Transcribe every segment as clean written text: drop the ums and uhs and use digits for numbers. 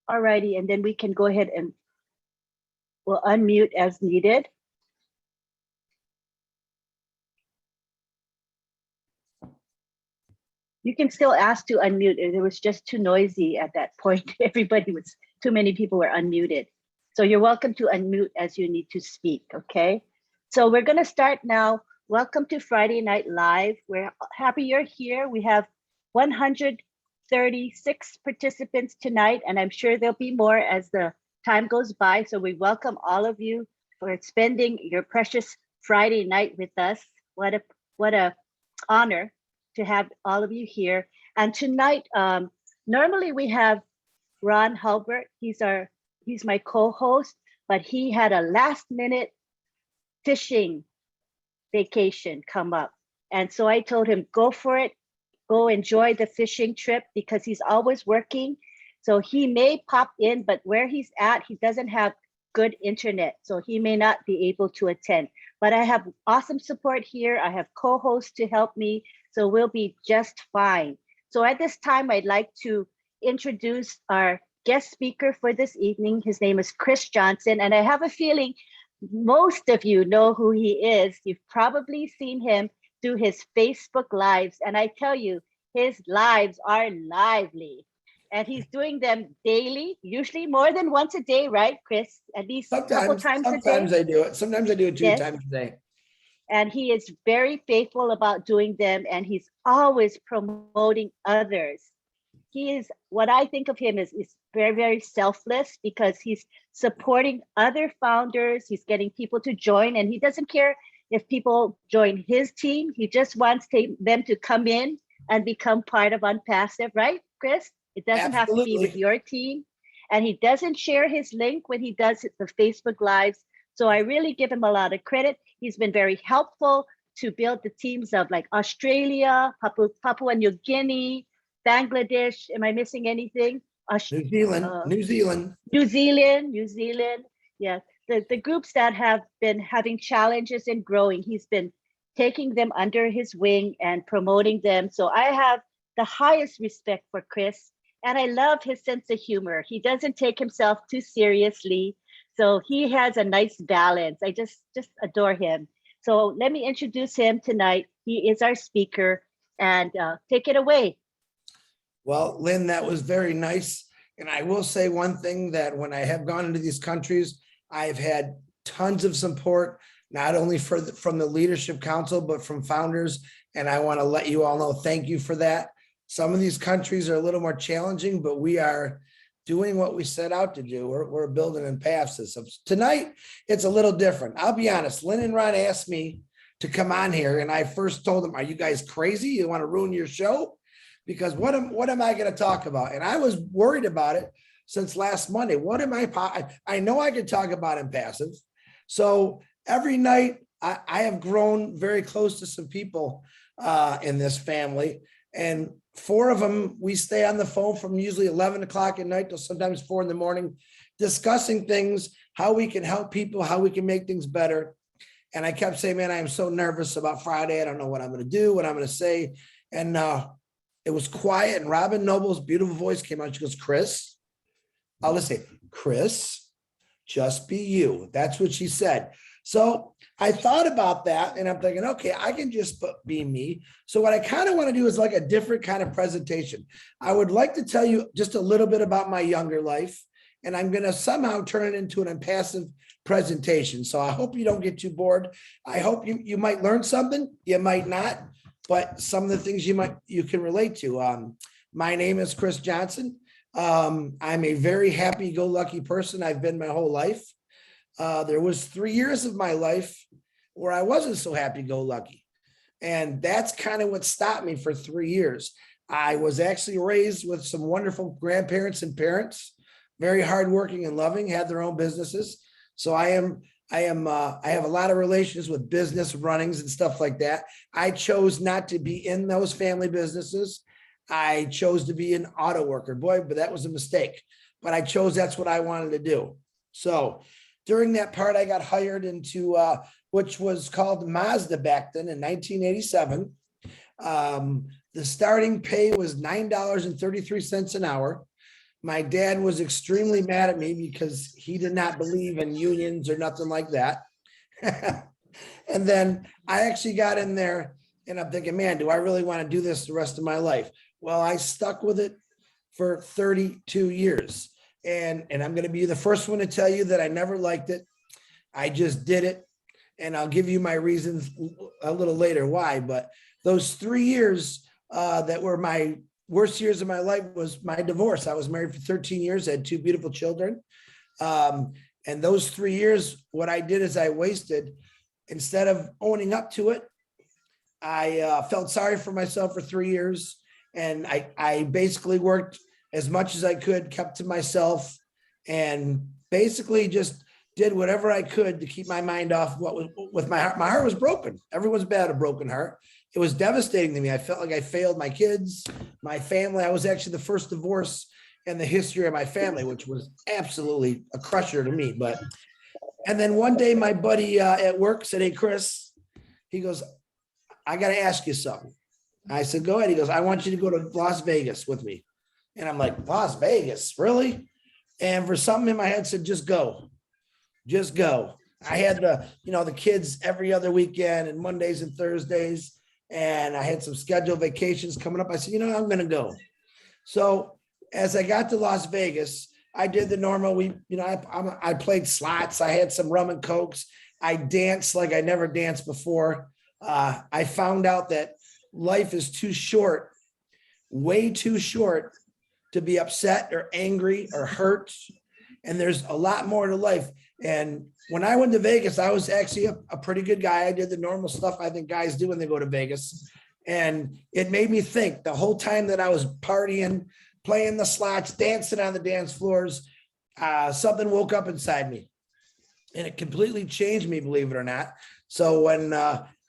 All righty, and then we can go ahead and we'll unmute as needed. You can still ask to unmute. It was just too noisy at that point. Too many people were unmuted. So you're welcome to unmute as you need to speak, okay? So we're gonna start now. Welcome to Friday Night Live. We're happy you're here. We have 136 participants tonight, and I'm sure there'll be more as the time goes by. So we welcome all of you for spending your precious Friday night with us. What a honor to have all of you here. And tonight, normally we have Ron Hulbert. He's my co-host, but he had a last minute fishing vacation come up. And so I told him, go for it, go enjoy the fishing trip, because he's always working. So he may pop in, but where he's at, he doesn't have good internet. So he may not be able to attend, but I have awesome support here. I have co-hosts to help me. So we'll be just fine. So at this time, I'd like to introduce our guest speaker for this evening. His name is Chris Johnson, and I have a feeling most of you know who he is. You've probably seen him through his Facebook Lives, and I tell you, his lives are lively. And he's doing them daily, usually more than once a day, right, Chris? At least a couple times a day. Sometimes I do it. Sometimes I do it 2 times a day. And he is very faithful about doing them, and he's always promoting others. He is, what I think of him is very, very selfless, because he's supporting other founders. He's getting people to join, and he doesn't care if people join his team. He just wants them to come in and become part of OnPassive, right, Chris? It doesn't have to be with your team. And he doesn't share his link when he does the Facebook Lives. So I really give him a lot of credit. He's been very helpful to build the teams of like Australia, Papua New Guinea, Bangladesh. Am I missing anything? New Zealand. Yeah, the groups that have been having challenges in growing, he's been taking them under his wing and promoting them. So I have the highest respect for Chris, and I love his sense of humor. He doesn't take himself too seriously. So he has a nice balance. I just adore him. So let me introduce him tonight. He is our speaker, and take it away. Well, Lynn, that was very nice. And I will say one thing, that when I have gone into these countries, I've had tons of support, not only from the Leadership Council, but from founders. And I want to let you all know, thank you for that. Some of these countries are a little more challenging, but we are doing what we set out to do. We're building in path systems. Tonight, it's a little different. I'll be honest, Lynn and Ron asked me to come on here, and I first told them, are you guys crazy? You want to ruin your show? Because what am I going to talk about? And I was worried about it since last Monday. I know I could talk about OnPassive. So every night I have grown very close to some people in this family, and 4 of them, we stay on the phone from usually 11 o'clock at night till sometimes 4 in the morning, discussing things, how we can help people, how we can make things better. And I kept saying, man, I am so nervous about Friday. I don't know what I'm going to do, what I'm going to say. And it was quiet, and Robin Noble's beautiful voice came out. She goes, Chris, I'll just say, Chris, just be you. That's what she said. So I thought about that, and I'm thinking, okay, I can just be me. So what I kind of want to do is like a different kind of presentation. I would like to tell you just a little bit about my younger life, and I'm going to somehow turn it into an OnPassive presentation. So I hope you don't get too bored. I hope you might learn something. You might not, but some of the things you can relate to. My name is Chris Johnson. I'm a very happy-go-lucky person. I've been my whole life. There was 3 years of my life where I wasn't so happy-go-lucky. And that's kind of what stopped me for 3 years. I was actually raised with some wonderful grandparents and parents, very hardworking and loving, had their own businesses. So I have a lot of relations with business runnings and stuff like that. I chose not to be in those family businesses. I chose to be an auto worker. Boy, but that was a mistake. But I chose that's what I wanted to do. So during that part, I got hired into which was called Mazda back then in 1987. The starting pay was $9.33 an hour. My dad was extremely mad at me because he did not believe in unions or nothing like that. And then I actually got in there and I'm thinking, man, do I really want to do this the rest of my life? Well, I stuck with it for 32 years. And I'm going to be the first one to tell you that I never liked it. I just did it. And I'll give you my reasons a little later why. But those 3 years that were my worst years of my life was my divorce. I was married for 13 years, I had 2 beautiful children. And those 3 years, what I did is I wasted, instead of owning up to it, I felt sorry for myself for 3 years. And I basically worked as much as I could, kept to myself, and basically just did whatever I could to keep my mind off what was with my heart. My heart was broken. Everyone's bad, a broken heart. It was devastating to me. I felt like I failed my kids, my family. I was actually the first divorce in the history of my family, which was absolutely a crusher to me. And then one day my buddy at work said, "Hey, Chris," he goes, "I got to ask you something." I said, "Go ahead." He goes, "I want you to go to Las Vegas with me." And I'm like, "Las Vegas, really?" And for something in my head said, "Just go. Just go." I had the kids every other weekend and Mondays and Thursdays. And I had some scheduled vacations coming up. I said, I'm going to go. So as I got to Las Vegas, I did the normal. I played slots. I had some rum and cokes. I danced like I never danced before. I found out that life is too short, way too short, to be upset or angry or hurt. And there's a lot more to life. And when I went to Vegas, I was actually a pretty good guy. I did the normal stuff I think guys do when they go to Vegas. And it made me think the whole time that I was partying, playing the slots, dancing on the dance floors, something woke up inside me. And it completely changed me, believe it or not. So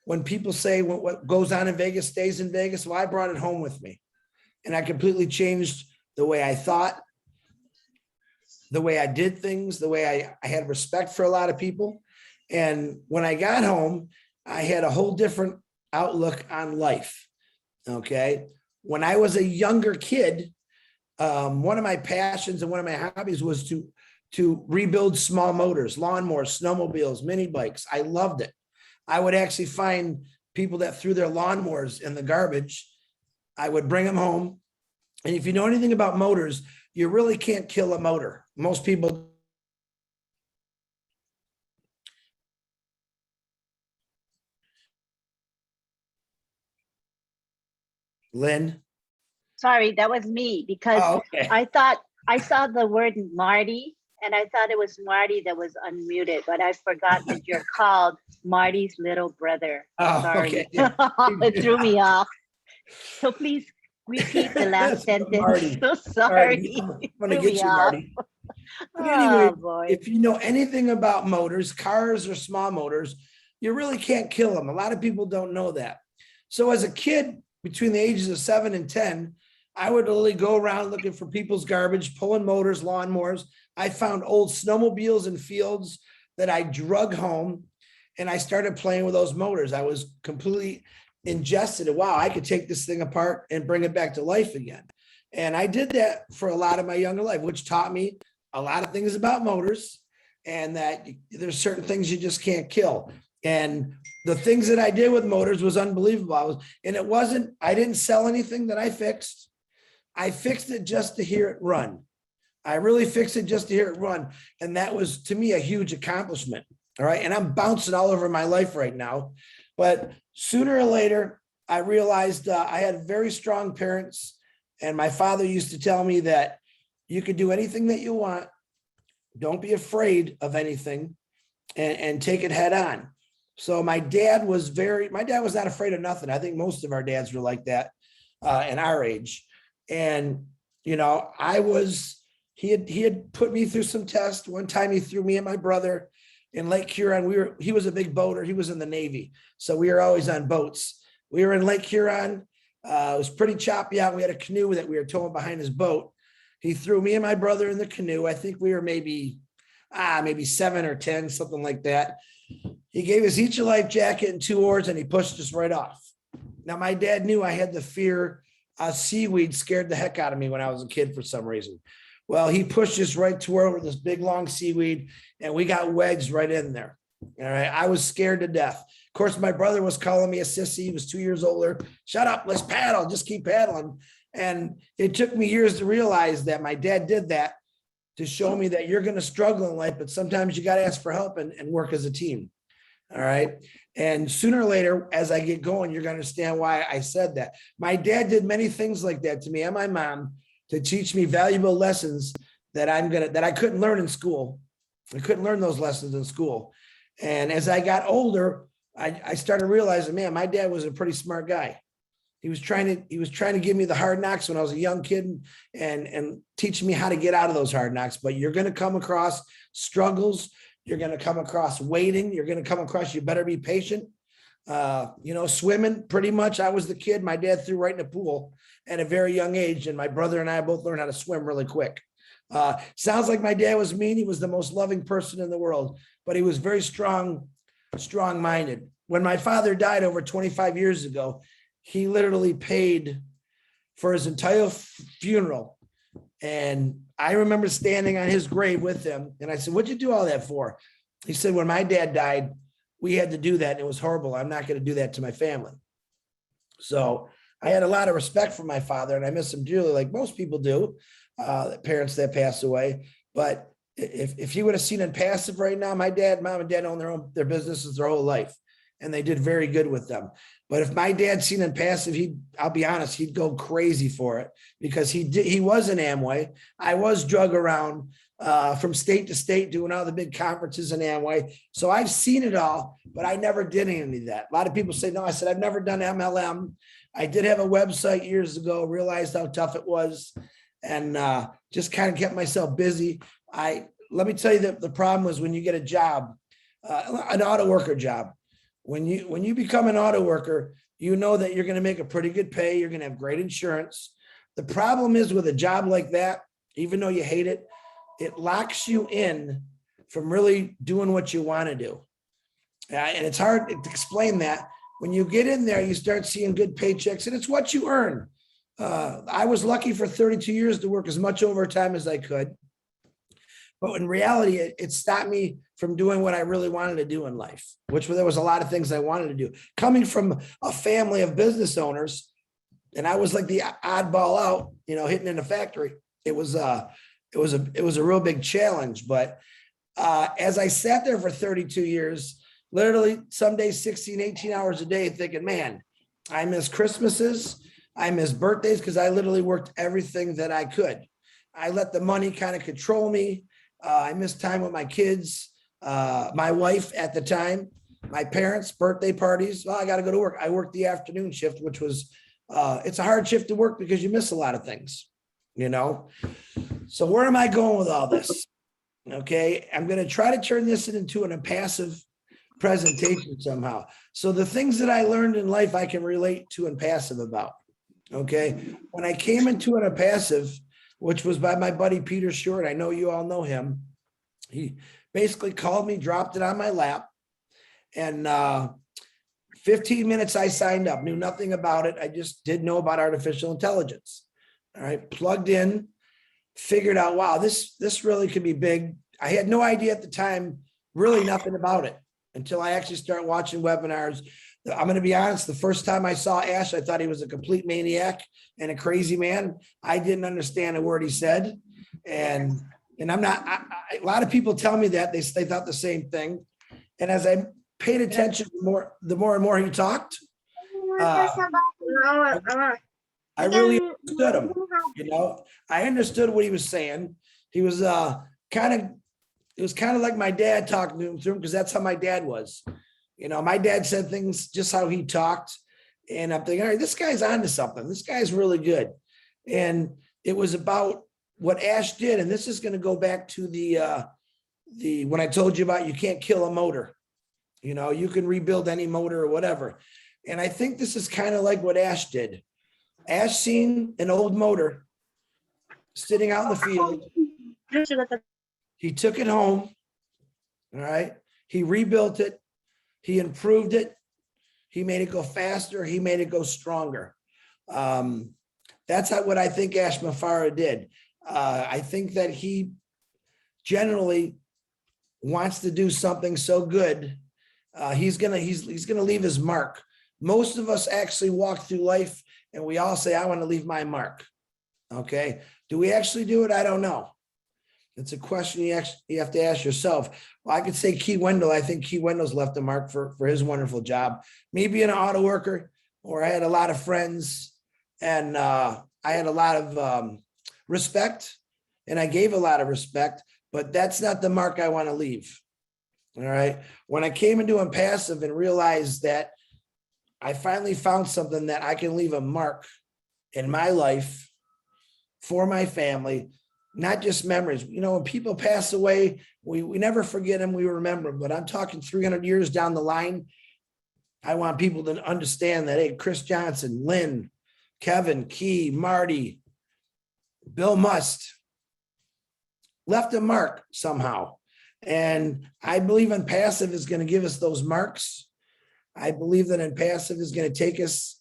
when people say what goes on in Vegas stays in Vegas, well, I brought it home with me. And I completely changed the way I thought, the way I did things, the way I had respect for a lot of people. And when I got home, I had a whole different outlook on life. Okay. When I was a younger kid, one of my passions and one of my hobbies was to rebuild small motors, lawnmowers, snowmobiles, mini bikes. I loved it. I would actually find people that threw their lawnmowers in the garbage. I would bring them home. And if you know anything about motors, you really can't kill a motor. Most people. Lynn? Sorry, that was me because Okay. I thought I saw the word Marty and I thought it was Marty that was unmuted, but I forgot that you're called Marty's little brother. Oh, Sorry. okay. Yeah. It threw me off. So please repeat the last sentence. Marty. So All sorry. right, I'm going to Threw get me you, off. Marty. But anyway, Oh boy. if you know anything about motors, cars or small motors, you really can't kill them. A lot of people don't know that. So as a kid, between the ages of 7 and 10, I would literally go around looking for people's garbage, pulling motors, lawnmowers. I found old snowmobiles in fields that I drug home, and I started playing with those motors. I was completely ingested. Wow, I could take this thing apart and bring it back to life again. And I did that for a lot of my younger life, which taught me a lot of things about motors, and that there's certain things you just can't kill. And the things that I did with motors was unbelievable. I didn't sell anything that I fixed. I fixed it just to hear it run. I really fixed it just to hear it run. And that was, to me, a huge accomplishment. All right. And I'm bouncing all over my life right now. But sooner or later, I realized I had very strong parents. And my father used to tell me that you could do anything that you want. Don't be afraid of anything, and take it head on. So my dad was not afraid of nothing. I think most of our dads were like that in our age. And, he had put me through some tests. One time he threw me and my brother in Lake Huron. He was a big boater. He was in the Navy. So we were always on boats. We were in Lake Huron. It was pretty choppy out. We had a canoe that we were towing behind his boat. He threw me and my brother in the canoe. I think we were maybe 7 or 10, something like that. He gave us each a life jacket and 2 oars, and he pushed us right off. Now, my dad knew I had the fear. Seaweed scared the heck out of me when I was a kid for some reason. Well, he pushed us right toward this big long seaweed, and we got wedged right in there. All right. I was scared to death. Of course, my brother was calling me a sissy. He was 2 years older. Shut up, let's paddle, just keep paddling. And it took me years to realize that my dad did that to show me that you're going to struggle in life, but sometimes you got to ask for help and work as a team. All right. And sooner or later, as I get going, you're going to understand why I said that. My dad did many things like that to me and my mom to teach me valuable lessons that I couldn't learn in school. I couldn't learn those lessons in school. And as I got older, I started realizing, man, my dad was a pretty smart guy. He was trying to give me the hard knocks when I was a young kid and teach me how to get out of those hard knocks. But you're going to come across struggles. You're going to come across waiting. You're going to come across, you better be patient. Swimming, pretty much. I was the kid my dad threw right in the pool at a very young age. And my brother and I both learned how to swim really quick. Sounds like my dad was mean. He was the most loving person in the world, but he was very strong-minded. When my father died over 25 years ago, he literally paid for his entire funeral. And I remember standing on his grave with him. And I said, what'd you do all that for? He said, when my dad died, we had to do that. And it was horrible. I'm not going to do that to my family. So I had a lot of respect for my father, and I miss him dearly, like most people do, parents that pass away. But if he would have seen Unpassive right now, my dad, mom and dad own their businesses their whole life, and they did very good with them. But if my dad seen Unpassive, I'll be honest, he'd go crazy for it, because he was in Amway. I was drug around from state to state doing all the big conferences in Amway. So I've seen it all, but I never did any of that. A lot of people say, no, I said, I've never done MLM. I did have a website years ago, realized how tough it was, and just kind of kept myself busy. Let me tell you that the problem was when you get a job, an auto worker job. When you become an auto worker, you know that you're going to make a pretty good pay. You're going to have great insurance. The problem is with a job like that, even though you hate it, it locks you in from really doing what you want to do. And it's hard to explain that. When you get in there, you start seeing good paychecks, and it's what you earn. I was lucky for 32 years to work as much overtime as I could. But in reality, it stopped me from doing what I really wanted to do in life, which there was a lot of things I wanted to do. Coming from a family of business owners, and I was like the oddball out, hitting in a factory. It was a real big challenge. But as I sat there for 32 years, literally some days 16, 18 hours a day, thinking, man, I miss Christmases. I miss birthdays, because I literally worked everything that I could. I let the money kind of control me. I missed time with my kids, my wife at the time, my parents' birthday parties. Well, I got to go to work. I worked the afternoon shift, which was, it's a hard shift to work because you miss a lot of things, So where am I going with all this? Okay. I'm going to try to turn this into an Unpassive presentation somehow. So the things that I learned in life, I can relate to Unpassive about. Okay. When I came into an Unpassive, which was by my buddy, Peter Short, I know you all know him. He basically called me, dropped it on my lap, and 15 minutes I signed up, knew nothing about it. I just did know about artificial intelligence. All right. Plugged in, figured out, wow, this really could be big. I had no idea at the time, really nothing about it, until I actually started watching webinars. I'm going to be honest, the first time I saw Ash, I thought he was a complete maniac and a crazy man. I didn't understand a word he said. And I'm not, a lot of people tell me that they thought the same thing. And as I paid attention the more and more he talked, I really understood him. I understood what he was saying. He was it was kind of like my dad talking to him through him, because that's how my dad was. My dad said things just how he talked. And I'm thinking, all right, this guy's onto something. This guy's really good. And it was about what Ash did. And this is going to go back to the when I told you about, you can't kill a motor. You can rebuild any motor or whatever. And I think this is kind of like what Ash did. Ash seen an old motor sitting out in the field. He took it home. All right. He rebuilt it. He improved it. He made it go faster. He made it go stronger. That's what I think Ash Mafara did. I think that he generally wants to do something so good. He's gonna leave his mark. Most of us actually walk through life and we all say, I want to leave my mark. Okay. Do we actually do it? I don't know. It's a question you have to ask yourself. Well, I could say Key Wendell. I think Key Wendell's left a mark for his wonderful job. Me being an auto worker, or I had a lot of friends and I had a lot of respect, and I gave a lot of respect, but that's not the mark I want to leave. All right. When I came into OnPassive and realized that I finally found something that I can leave a mark in my life for my family, not just memories. You know, when people pass away, we never forget them, we remember them. But I'm talking 300 years down the line. I want people to understand that, hey, Chris Johnson, Lynn, Kevin, Key, Marty, Bill Must left a mark somehow. And I believe OnPassive is going to give us those marks. I believe that OnPassive is going to take us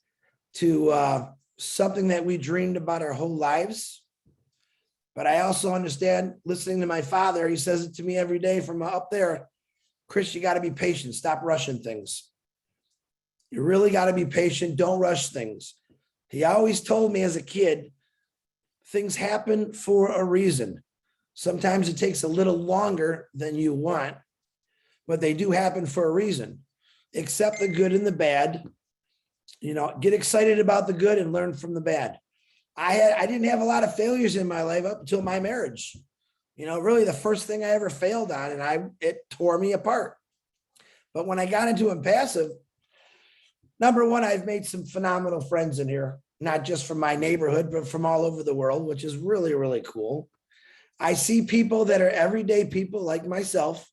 to something that we dreamed about our whole lives. But I also understand, listening to my father, he says it to me every day from up there, Chris, you got to be patient. Stop rushing things. You really got to be patient. Don't rush things. He always told me as a kid, things happen for a reason. Sometimes it takes a little longer than you want, but they do happen for a reason. Accept the good and the bad. You know, get excited about the good and learn from the bad. I didn't have a lot of failures in my life up until my marriage. You know, really the first thing I ever failed on, and it tore me apart. But when I got into OnPassive, number one, I've made some phenomenal friends in here, not just from my neighborhood, but from all over the world, which is really, really cool. I see people that are everyday people like myself.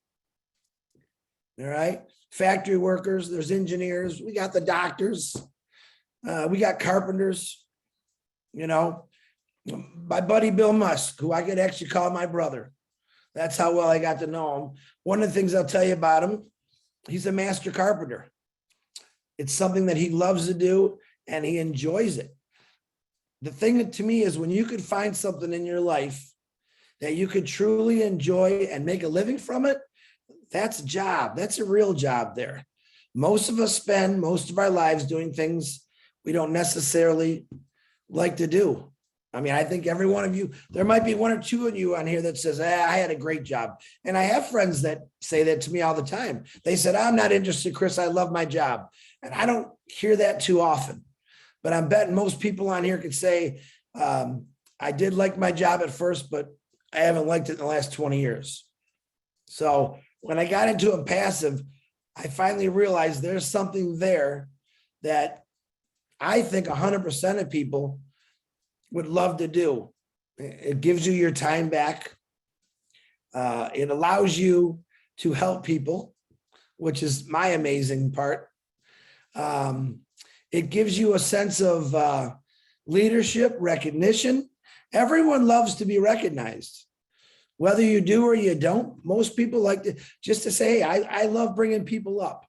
All right. Factory workers, there's engineers, we got the doctors, we got carpenters, you know, my buddy Bill Musk, who I could actually call my brother. That's how well I got to know him. One of the things I'll tell you about him, he's a master carpenter. It's something that he loves to do and he enjoys it. The thing to me is when you could find something in your life that you could truly enjoy and make a living from it, that's a job. That's a real job there. Most of us spend most of our lives doing things we don't necessarily like to do. I mean, I think every one of you, there might be one or two of you on here that says, I had a great job. And I have friends that say that to me all the time. They said, I'm not interested, Chris. I love my job. And I don't hear that too often. But I'm betting most people on here could say, I did like my job at first, but I haven't liked it in the last 20 years. So when I got into OnPassive, I finally realized there's something there that I think 100% of people would love to do. It gives you your time back. It allows you to help people, which is my amazing part. It gives you a sense of leadership, recognition. Everyone loves to be recognized. Whether you do or you don't, most people like to just to say, hey, I love bringing people up.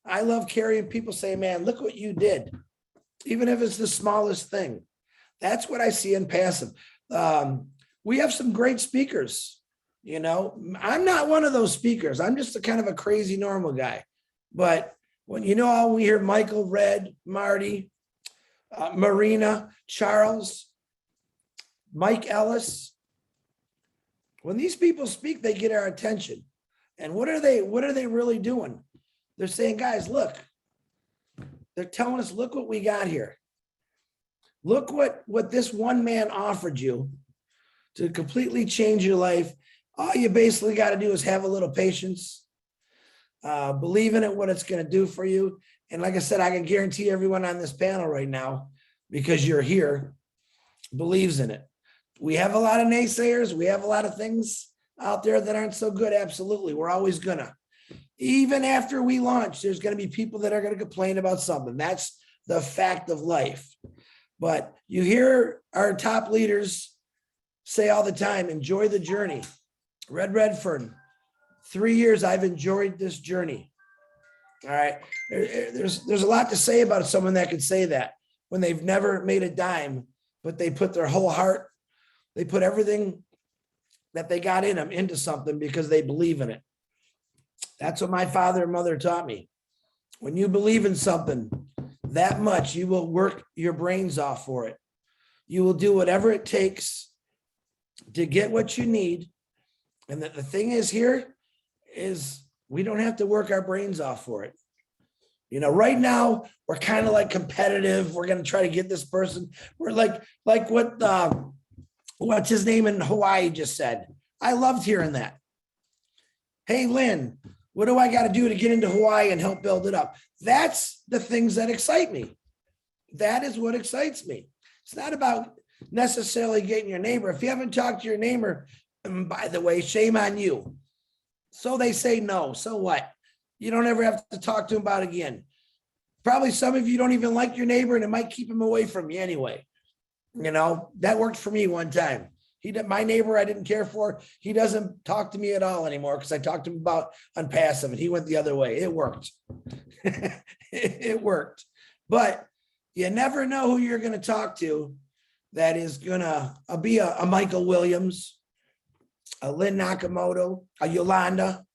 I love carrying people saying, man, look what you did. Even if it's the smallest thing. That's what I see in OnPassive. We have some great speakers. You know, I'm not one of those speakers. I'm just a kind of a crazy normal guy. But when you know how we hear Michael, Red, Marty, Marina, Charles, Mike Ellis, when these people speak, they get our attention. And what are they really doing? They're saying, guys, look, they're telling us, look what we got here. Look what this one man offered you to completely change your life. All you basically got to do is have a little patience, believe in it, what it's going to do for you. And like I said, I can guarantee everyone on this panel right now, because you're here, believes in it. We have a lot of naysayers. We have a lot of things out there that aren't so good. Absolutely. We're always gonna. Even after we launch, there's going to be people that are going to complain about something. That's the fact of life. But you hear our top leaders say all the time, enjoy the journey. Red Redfern, 3 years, I've enjoyed this journey. All right. There's a lot to say about someone that could say that when they've never made a dime, but they put their whole heart They put everything that they got in them into something because they believe in it. That's what my father and mother taught me. When you believe in something that much, you will work your brains off for it. You will do whatever it takes to get what you need. And that the thing is here is we don't have to work our brains off for it. You know, right now we're kind of like competitive. We're going to try to get this person. We're like what what's his name in Hawaii just said. I loved hearing that. Hey, Lynn, what do I got to do to get into Hawaii and help build it up? That's the things that excite me. That is what excites me. It's not about necessarily getting your neighbor. If you haven't talked to your neighbor, and by the way, shame on you. So they say no. So what? You don't ever have to talk to him about it again. Probably some of you don't even like your neighbor and it might keep him away from you anyway. You know, that worked for me one time. My neighbor I didn't care for, he doesn't talk to me at all anymore because I talked to him about Unpassive and he went the other way. It worked. It worked. But you never know who you're going to talk to that is going to be a Michael Williams, a Lynn Nakamoto, a Yolanda,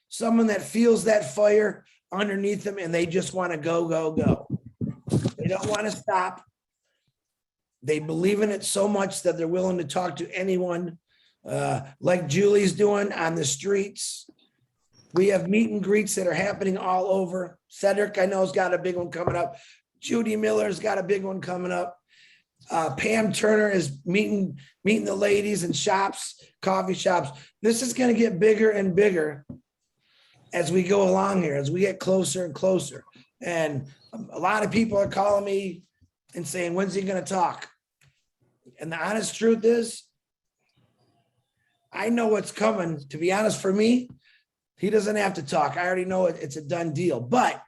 someone that feels that fire underneath them and they just want to go, go, go. They don't want to stop. They believe in it so much that they're willing to talk to anyone, like Julie's doing on the streets. We have meet and greets that are happening all over. Cedric, I know, has got a big one coming up. Judy Miller's got a big one coming up. Pam Turner is meeting the ladies in shops, coffee shops. This is going to get bigger and bigger as we go along here, as we get closer and closer. And a lot of people are calling me and saying, when's he going to talk? And the honest truth is, I know what's coming. To be honest, for me, he doesn't have to talk. I already know it's a done deal. But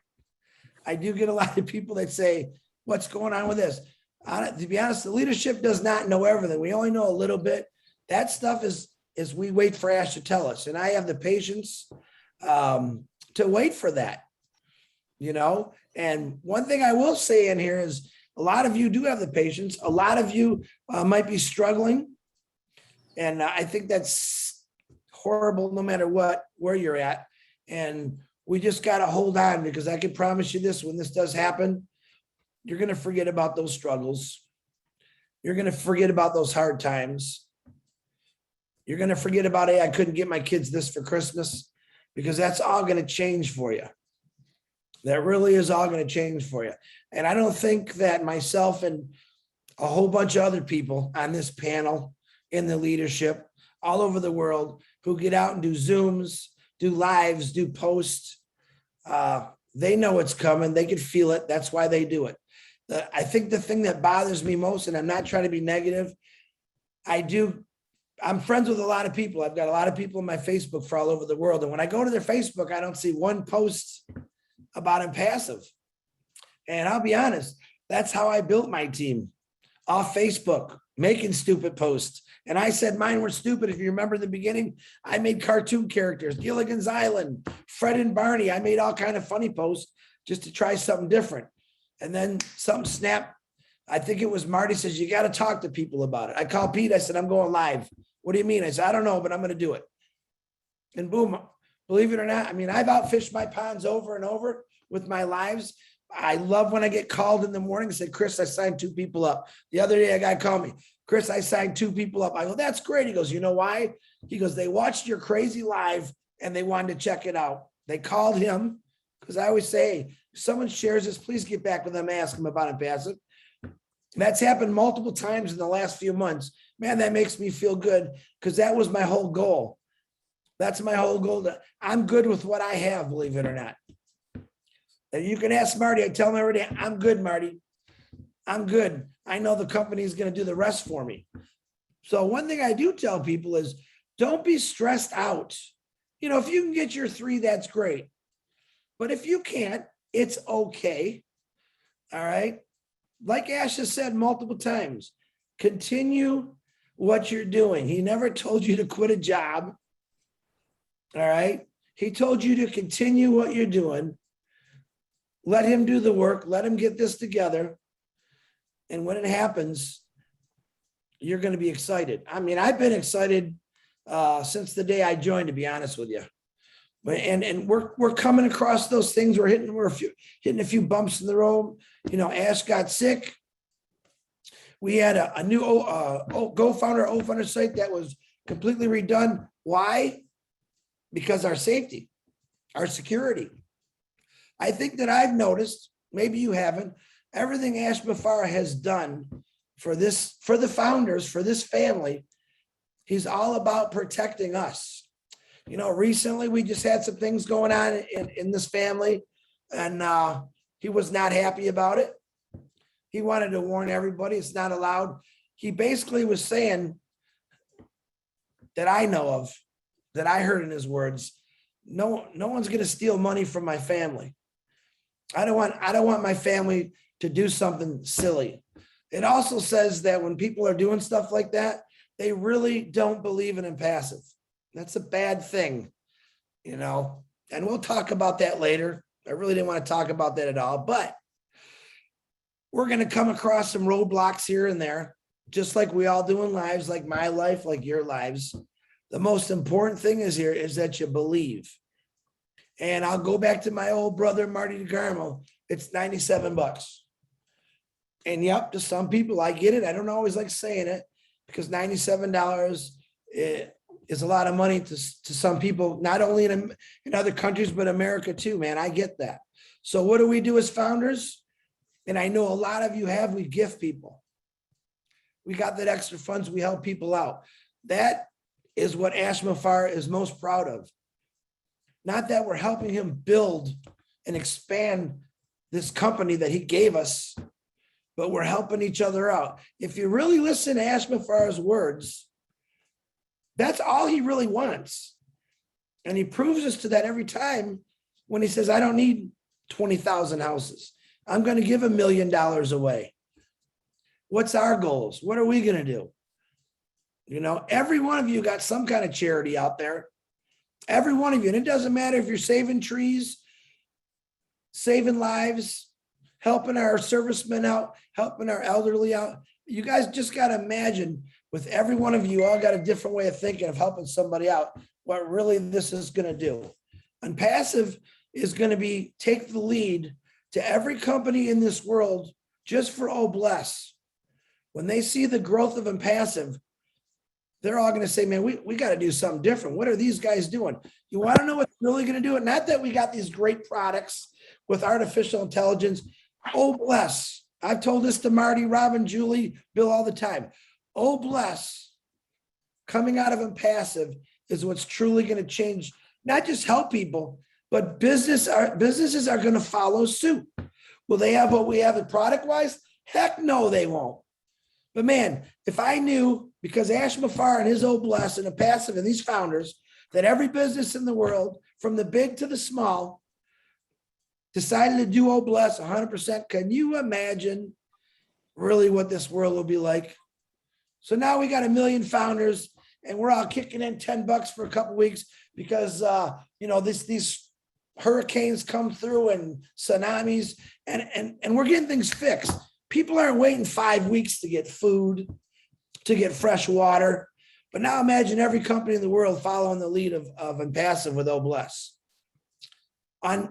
I do get a lot of people that say, what's going on with this? To be honest, the leadership does not know everything. We only know a little bit. That stuff is we wait for Ash to tell us. And I have the patience to wait for that, you know? And one thing I will say in here is a lot of you do have the patience. A lot of you might be struggling. And I think that's horrible no matter where you're at. And we just got to hold on, because I can promise you this, when this does happen, you're going to forget about those struggles. You're going to forget about those hard times. You're going to forget about, hey, I couldn't get my kids this for Christmas, because that's all going to change for you. That really is all going to change for you. And I don't think that myself and a whole bunch of other people on this panel in the leadership all over the world who get out and do Zooms, do lives, do posts, they know it's coming. They can feel it. That's why they do it. I think the thing that bothers me most, and I'm not trying to be negative, I'm friends with a lot of people. I've got a lot of people in my Facebook for all over the world. And when I go to their Facebook, I don't see one post about Unpassive. And I'll be honest, that's how I built my team, off Facebook, making stupid posts. And I said mine were stupid. If you remember the beginning, I made cartoon characters, Gilligan's Island, Fred and Barney. I made all kind of funny posts just to try something different. And then something snapped. I think it was Marty says, you got to talk to people about it. I called Pete. I said, I'm going live. What do you mean? I said, I don't know, but I'm going to do it. And boom, believe it or not, I mean, I've outfished my ponds over and over with my lives. I love when I get called in the morning and say, Chris, I signed 2 people up. The other day, a guy called me, Chris, I signed 2 people up. I go, that's great. He goes, you know why? He goes, they watched your crazy live and they wanted to check it out. They called him, because I always say, if someone shares this, please get back with them, ask them about Unpassive. That's happened multiple times in the last few months. Man, that makes me feel good, because that was my whole goal. That's my whole goal. I'm good with what I have, believe it or not. And you can ask Marty. I tell him every day, I'm good, Marty. I'm good. I know the company is going to do the rest for me. So one thing I do tell people is, don't be stressed out. You know, if you can get your 3, that's great. But if you can't, it's okay. All right. Like Ash has said multiple times, continue what you're doing. He never told you to quit a job. All right. He told you to continue what you're doing. Let him do the work. Let him get this together. And when it happens, you're going to be excited. I mean, I've been excited since the day I joined, to be honest with you. But and we're coming across those things. We're hitting a few bumps in the road. You know, Ash got sick. We had a new Go Founder site that was completely redone. Why? Because our safety, our security. I think that I've noticed, maybe you haven't, everything Ash Mafara has done for the founders, for this family, he's all about protecting us. You know, recently we just had some things going on in this family, and he was not happy about it. He wanted to warn everybody it's not allowed. He basically was saying that I know of, that I heard in his words, no one's going to steal money from my family. I don't want my family to do something silly. It also says that when people are doing stuff like that, they really don't believe in Unpassive. That's a bad thing, you know, and we'll talk about that later. I really didn't want to talk about that at all, but we're going to come across some roadblocks here and there, just like we all do in lives, like my life, like your lives. The most important thing is that you believe. And I'll go back to my old brother, Marty DeGarmo. It's $97. And yep, to some people, I get it. I don't always like saying it because $97 is a lot of money to some people, not only in other countries, but America too, man. I get that. So what do we do as founders? And I know a lot of you have, we gift people. We got that extra funds, we help people out. That is what Ash Mafara is most proud of. Not that we're helping him build and expand this company that he gave us, but we're helping each other out. If you really listen to Ash Mafara's words, that's all he really wants. And he proves us to that every time when he says, I don't need 20,000 houses. I'm going to give $1 million away. What's our goals? What are we going to do? You know, every one of you got some kind of charity out there. Every one of you. And it doesn't matter if you're saving trees, saving lives, helping our servicemen out, helping our elderly out. You guys just got to imagine with every one of you all got a different way of thinking of helping somebody out, what really this is going to do. Unpassive is going to be take the lead to every company in this world just for bless. When they see the growth of Unpassive, they're all going to say, man, we got to do something different. What are these guys doing? You want to know what's really going to do it? Not that we got these great products with artificial intelligence. Bless. I've told this to Marty, Robin, Julie, Bill all the time. Bless coming out of Unpassive is what's truly going to change, not just help people, but businesses are going to follow suit. Will they have what we have product-wise? Heck no, they won't. But man, if I knew, because Ash Mafara and his Bless and Unpassive and these founders, that every business in the world, from the big to the small, decided to do Bless 100%, can you imagine really what this world will be like? So now we got 1 million founders and we're all kicking in $10 for a couple weeks because, you know, these hurricanes come through and tsunamis and we're getting things fixed. People aren't waiting 5 weeks to get food, to get fresh water. But now imagine every company in the world following the lead of Unpassive with Bless.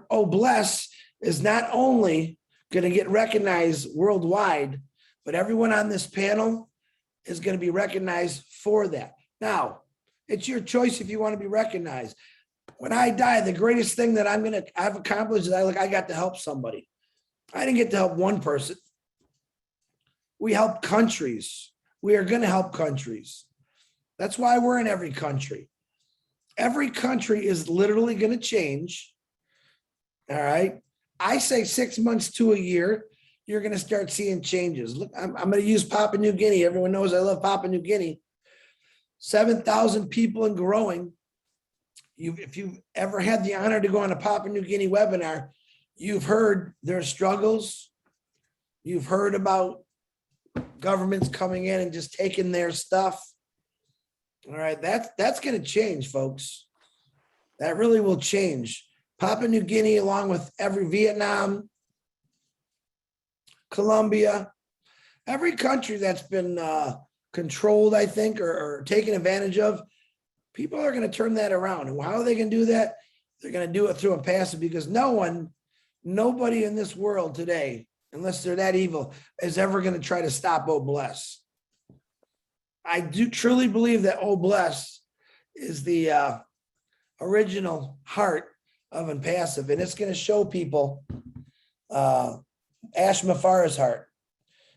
Bless is not only going to get recognized worldwide, but everyone on this panel is going to be recognized for that. Now, it's your choice if you want to be recognized. When I die, the greatest thing that I've accomplished is I got to help somebody. I didn't get to help one person. We help countries. We are going to help countries. That's why we're in every country. Every country is literally going to change. All right. I say 6 months to a year, you're going to start seeing changes. Look, I'm going to use Papua New Guinea. Everyone knows I love Papua New Guinea. 7,000 people and growing. If you've ever had the honor to go on a Papua New Guinea webinar, you've heard their struggles. You've heard about governments coming in and just taking their stuff. All right, that's going to change, folks. That really will change. Papua New Guinea, along with every Vietnam, Colombia, every country that's been controlled, I think, or taken advantage of, people are going to turn that around. And how are they going to do that? They're going to do it through OnPassive, because nobody in this world today, unless they're that evil, is ever going to try to stop Oh Bless. I do truly believe that Oh Bless is the original heart of OnPassive, and it's going to show people Ash Mafara's heart.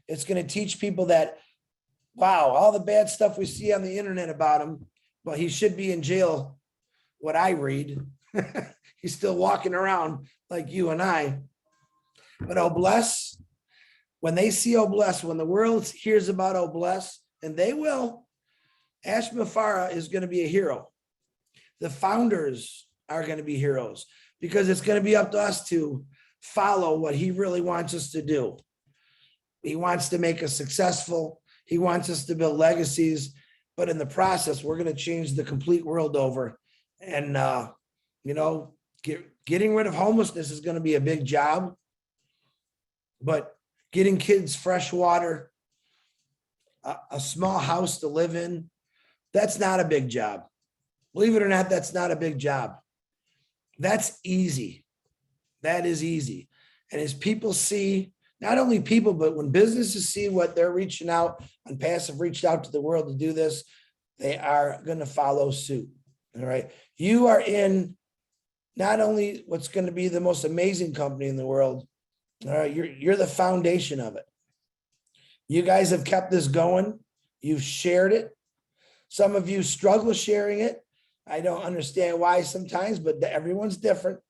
It's going to teach people that, wow, all the bad stuff we see on the internet about him, but he should be in jail. What I read, he's still walking around like you and I. But Oh Bless, when they see Oh Bless, when the world hears about Oh Bless, and they will, Ash Mafara is going to be a hero. The founders are going to be heroes, because it's going to be up to us to follow what he really wants us to do. He wants to make us successful. He wants us to build legacies, but in the process, we're going to change the complete world over. And, getting rid of homelessness is going to be a big job, but getting kids fresh water, a small house to live in, that's not a big job. Believe it or not, that's not a big job. That's easy. That is easy. And as people see, not only people, but when businesses see what they're reaching out, OnPassive reached out to the world to do this, they are going to follow suit. All right. You are in not only what's going to be the most amazing company in the world. All right. You're the foundation of it. You guys have kept this going. You've shared it. Some of you struggle sharing it. I don't understand why sometimes, but everyone's different.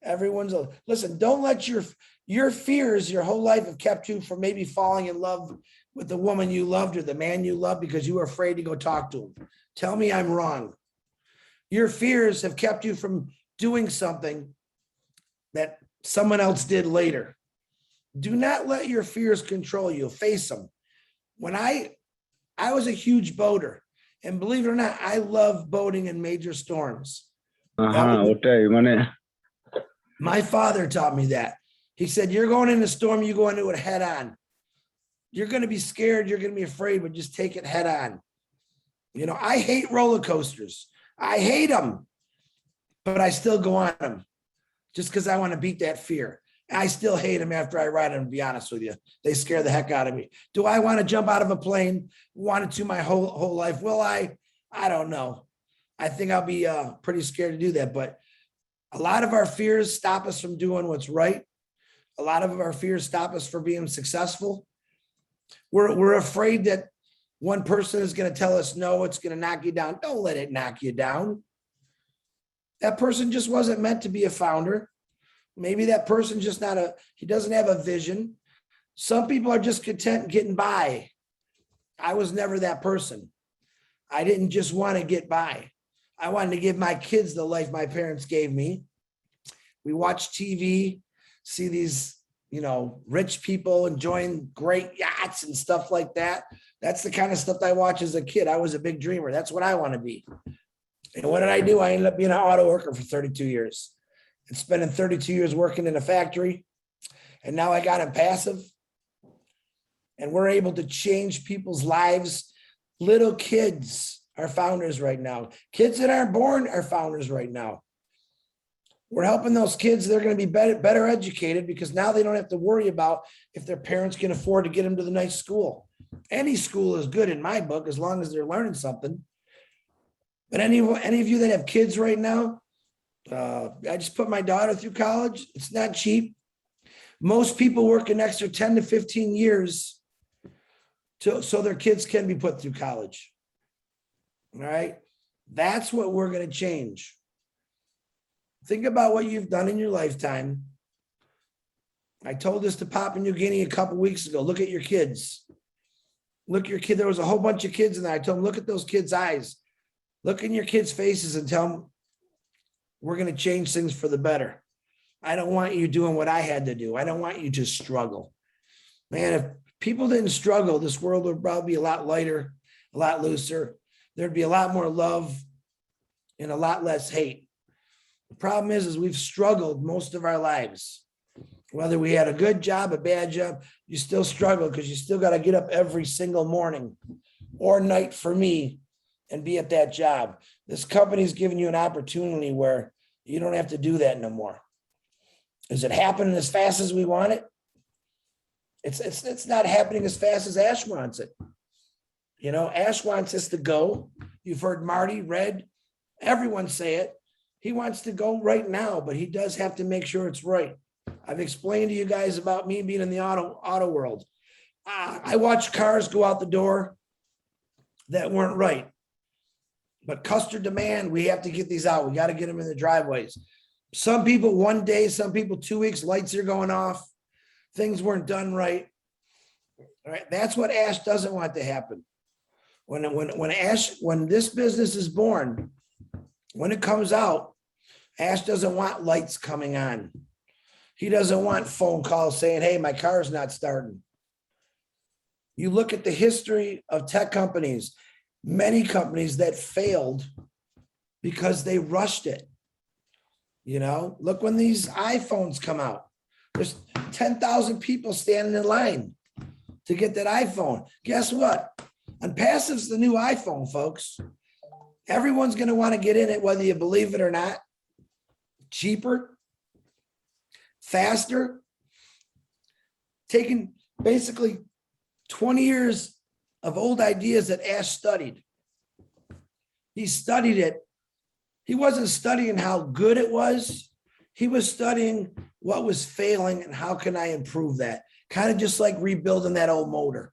Listen, don't let your fears your whole life have kept you from maybe falling in love with the woman you loved or the man you loved because you were afraid to go talk to him. Tell me I'm wrong. Your fears have kept you from doing something that someone else did later. Do not let your fears control you. Face them. When I was a huge boater, and believe it or not, I love boating in major storms. My father taught me that. He said, you're going in a storm, you go into it head on. You're going to be scared, you're going to be afraid, but just take it head on. I hate roller coasters. I hate them, but I still go on them just because I want to beat that fear. I still hate them after I ride them, to be honest with you. They scare the heck out of me. Do I want to jump out of a plane? Wanted to my whole life. Will I? I don't know. I think I'll be pretty scared to do that, but a lot of our fears stop us from doing what's right. A lot of our fears stop us from being successful. We're afraid that one person is going to tell us, no, it's going to knock you down. Don't let it knock you down. That person just wasn't meant to be a founder. Maybe that person he doesn't have a vision. Some people are just content getting by. I was never that person. I didn't just want to get by. I wanted to give my kids the life my parents gave me. We watch TV, see these, rich people enjoying great yachts and stuff like that. That's the kind of stuff I watched as a kid. I was a big dreamer. That's what I want to be. And what did I do? I ended up being an auto worker for 32 years and spending 32 years working in a factory. And now I got OnPassive, and we're able to change people's lives. Little kids are founders right now. Kids that aren't born are founders right now. We're helping those kids. They're going to be better educated because now they don't have to worry about if their parents can afford to get them to the nice school. Any school is good in my book as long as they're learning something. But any of you that have kids right now, I just put my daughter through college. It's not cheap. Most people work an extra 10 to 15 years so their kids can be put through college. All right. That's what we're going to change. Think about what you've done in your lifetime. I told this to Papua New Guinea a couple weeks ago. Look at your kids. Look at your kid. There was a whole bunch of kids in there. I told them, look at those kids' eyes. Look in your kids' faces and tell them, we're going to change things for the better. I don't want you doing what I had to do. I don't want you to struggle. Man, if people didn't struggle, this world would probably be a lot lighter, a lot looser. There'd be a lot more love and a lot less hate. The problem is we've struggled most of our lives. Whether we had a good job, a bad job, you still struggle because you still got to get up every single morning or night for me and be at that job. This company's giving you an opportunity where you don't have to do that no more. Is it happening as fast as we want it? It's not happening as fast as Ash wants it. You know, Ash wants us to go. You've heard Marty, Red, everyone say it. He wants to go right now, but he does have to make sure it's right. I've explained to you guys about me being in the auto world. I watched cars go out the door that weren't right. But customer demand, we have to get these out. We got to get them in the driveways. Some people 1 day, some people 2 weeks, lights are going off. Things weren't done right. All right. That's what Ash doesn't want to happen. When this business is born, when it comes out, Ash doesn't want lights coming on. He doesn't want phone calls saying, hey, my car's not starting. You look at the history of tech companies, many companies that failed because they rushed it. You know, look when these iPhones come out. There's 10,000 people standing in line to get that iPhone. Guess what? Unpassive's the new iPhone, folks. Everyone's going to want to get in it, whether you believe it or not. Cheaper, faster, taking basically 20 years of old ideas that Ash studied. He studied it. He wasn't studying how good it was. He was studying what was failing and how can I improve that? Kind of just like rebuilding that old motor.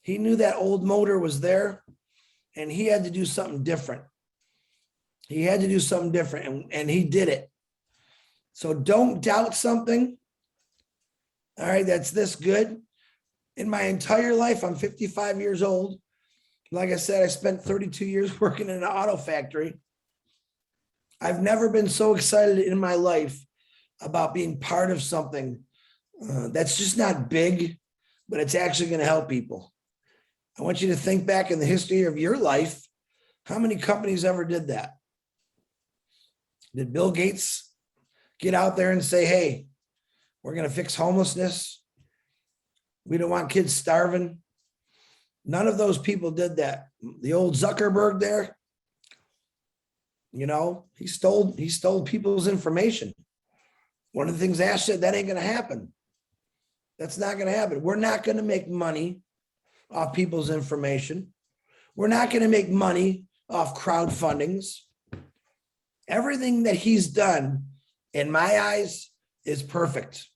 He knew that old motor was there and he had to do something different. He had to do something different and he did it. So don't doubt something. All right, that's this good. In my entire life, I'm 55 years old. Like I said, I spent 32 years working in an auto factory. I've never been so excited in my life about being part of something that's just not big, but it's actually going to help people. I want you to think back in the history of your life. How many companies ever did that? Did Bill Gates get out there and say, hey, we're going to fix homelessness? We don't want kids starving. None of those people did that. The old Zuckerberg there, you know, he stole people's information. One of the things Ash said, that ain't going to happen. That's not going to happen. We're not going to make money off people's information. We're not going to make money off crowdfundings. Everything that he's done, in my eyes, is perfect.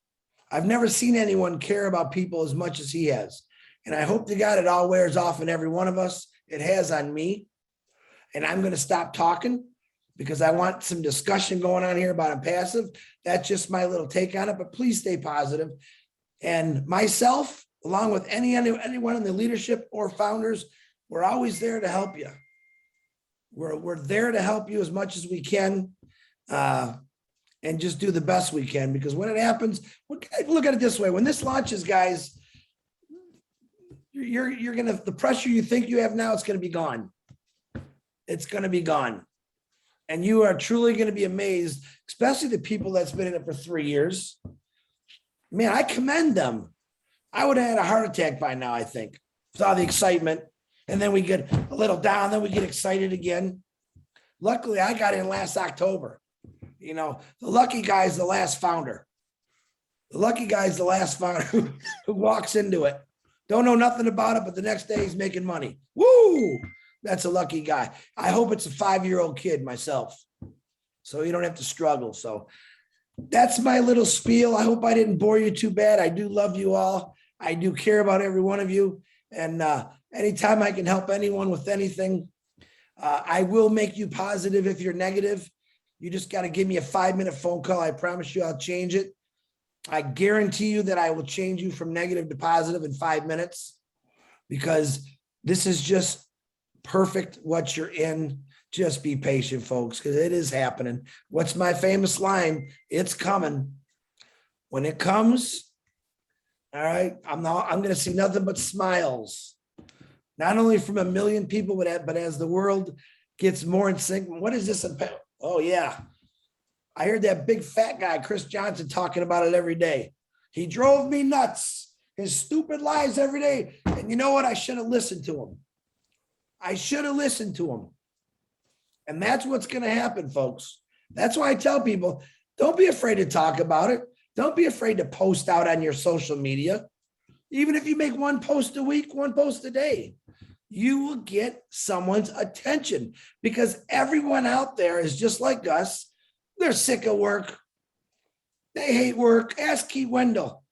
I've never seen anyone care about people as much as he has. And I hope to God it all wears off in every one of us. It has on me. And I'm going to stop talking because I want some discussion going on here about Unpassive. That's just my little take on it, but please stay positive. And myself, along with anyone in the leadership or founders, we're always there to help you. We're there to help you as much as we can. And just do the best we can, because when it happens, look at it this way. When this launches, guys, you're going to, the pressure you think you have now, it's going to be gone. It's going to be gone. And you are truly going to be amazed, especially the people that's been in it for 3 years. Man, I commend them. I would have had a heart attack by now, I think, with all the excitement. And then we get a little down, then we get excited again. Luckily, I got in last October. You know, the lucky guy is the last founder. The lucky guy is the last founder who walks into it. Don't know nothing about it, but the next day he's making money. Woo! That's a lucky guy. I hope it's a 5-year-old kid myself, so you don't have to struggle. So that's my little spiel. I hope I didn't bore you too bad. I do love you all. I do care about every one of you. And anytime I can help anyone with anything, I will make you positive if you're negative. You just got to give me a 5-minute phone call. I promise you I'll change it. I guarantee you that I will change you from negative to positive in 5 minutes, because this is just perfect what you're in. Just be patient, folks, because it is happening. What's my famous line? It's coming. When it comes, all right, I'm going to see nothing but smiles, not only from 1 million people, but as the world gets more in sync. What is this? Oh, yeah. I heard that big fat guy, Chris Johnson, talking about it every day. He drove me nuts. His stupid lies every day. And you know what? I should have listened to him. I should have listened to him. And that's what's going to happen, folks. That's why I tell people, don't be afraid to talk about it. Don't be afraid to post out on your social media. Even if you make one post a week, one post a day, you will get someone's attention, because everyone out there is just like us. They're sick of work. They hate work. Ask Key Wendell.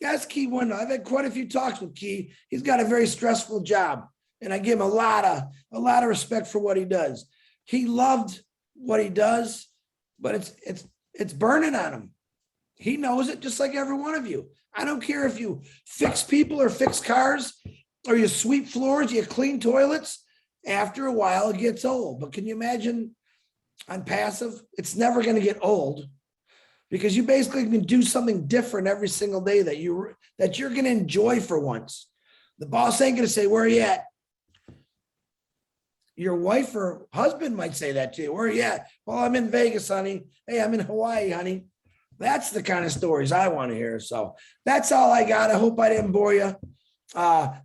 Ask Key Wendell. I've had quite a few talks with Key. He's got a very stressful job, and I give him a lot of respect for what he does. He loved what he does, but it's burning on him. He knows it, just like every one of you. I don't care if you fix people or fix cars, or you sweep floors, you clean toilets. After a while, it gets old. But can you imagine Unpassive? It's never going to get old, because you basically can do something different every single day that you're going to enjoy for once. The boss ain't going to say, "Where are you at?" Your wife or husband might say that to you. "Where are you at?" "Well, I'm in Vegas, honey." "Hey, I'm in Hawaii, honey." That's the kind of stories I want to hear. So that's all I got. I hope I didn't bore you.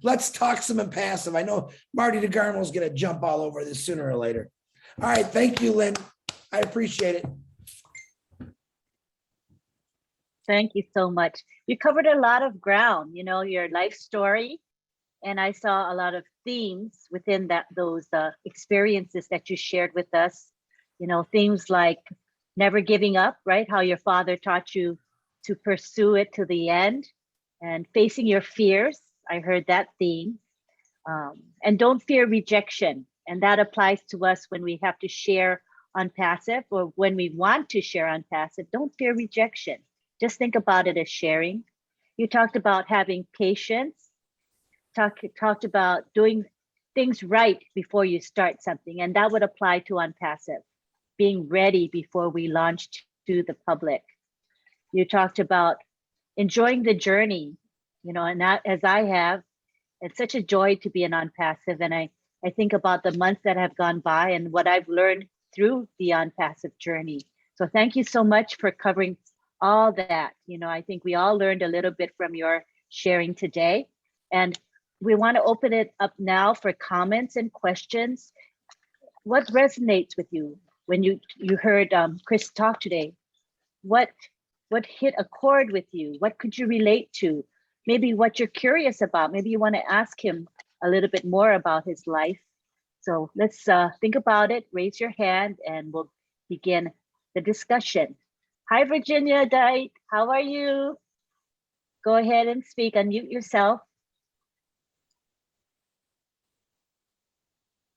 Let's talk some Unpassive. I know Marty DeGarmo is going to jump all over this sooner or later. All right. Thank you, Lynn. I appreciate it. Thank you so much. You covered a lot of ground, your life story. And I saw a lot of themes within those experiences that you shared with us. Things like never giving up, right? How your father taught you to pursue it to the end, and facing your fears. I heard that theme. And don't fear rejection. And that applies to us when we have to share Unpassive, or when we want to share Unpassive. Don't fear rejection. Just think about it as sharing. You talked about having patience. Talked about doing things right before you start something. And that would apply to Unpassive, being ready before we launched to the public. You talked about enjoying the journey, and that, as I have, it's such a joy to be an Unpassive. And I think about the months that have gone by and what I've learned through the Unpassive journey. So thank you so much for covering all that. I think we all learned a little bit from your sharing today. And we want to open it up now for comments and questions. What resonates with you when you heard Chris talk today? What hit a chord with you? What could you relate to? Maybe what you're curious about. Maybe you want to ask him a little bit more about his life. So let's think about it. Raise your hand and we'll begin the discussion. Hi, Virginia Dite. How are you? Go ahead and speak. Unmute yourself.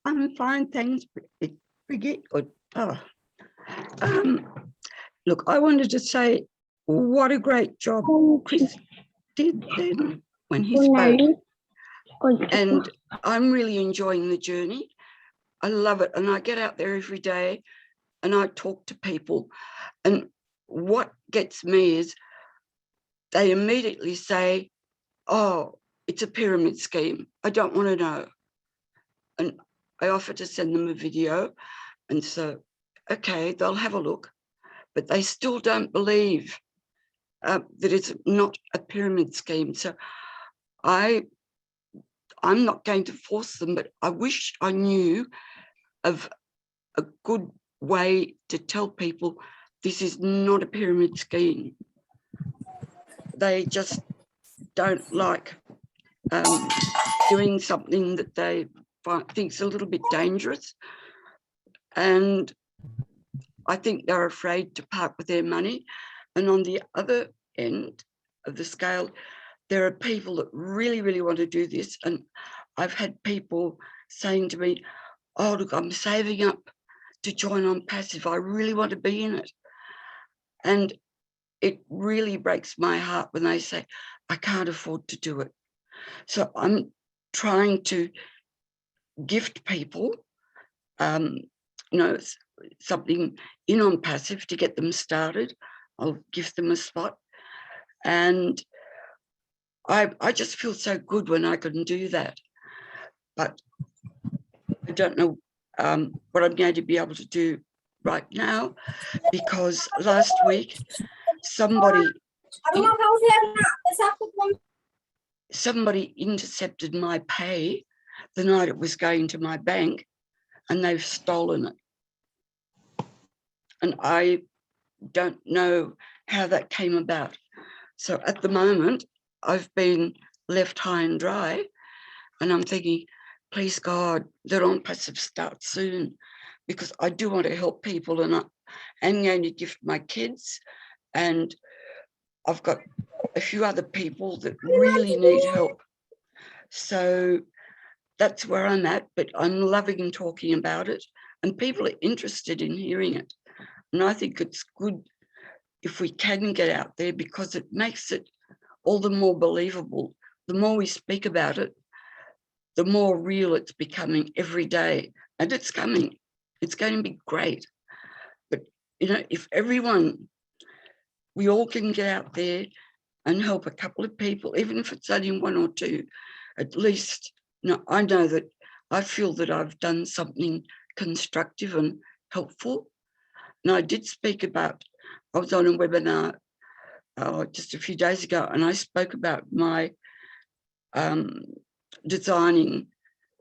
I'm fine, thanks, Brigitte. Look, I wanted to say what a great job Chris did then when he spoke. And I'm really enjoying the journey. I love it. And I get out there every day and I talk to people. And what gets me is they immediately say, "Oh, it's a pyramid scheme. I don't want to know." And I offer to send them a video. And so, okay, they'll have a look. But they still don't believe that it's not a pyramid scheme. So I'm not going to force them, but I wish I knew of a good way to tell people this is not a pyramid scheme. They just don't like doing something that they think is a little bit dangerous. And I think they're afraid to part with their money. And on the other end of the scale, there are people that really, really want to do this. And I've had people saying to me, "Oh, look, I'm saving up to join Unpassive. I really want to be in it." And it really breaks my heart when they say, "I can't afford to do it." So I'm trying to gift people, something in Unpassive to get them started. I'll give them a spot. And I just feel so good when I can do that. But I don't know what I'm going to be able to do right now, because last week somebody intercepted my pay the night it was going to my bank, and they've stolen it. And I don't know how that came about. So at the moment, I've been left high and dry, and I'm thinking, please God, that OnPassive starts soon, because I do want to help people, and I'm going to gift my kids, and I've got a few other people that really need help. So that's where I'm at, but I'm loving talking about it, and people are interested in hearing it. And I think it's good if we can get out there, because it makes it all the more believable. The more we speak about it, the more real it's becoming every day. And it's coming. It's going to be great. But, you know, if we all can get out there and help a couple of people, even if it's only one or two, at least, you know, I know that I feel that I've done something constructive and helpful. And I did speak about, I was on a webinar just a few days ago, and I spoke about my designing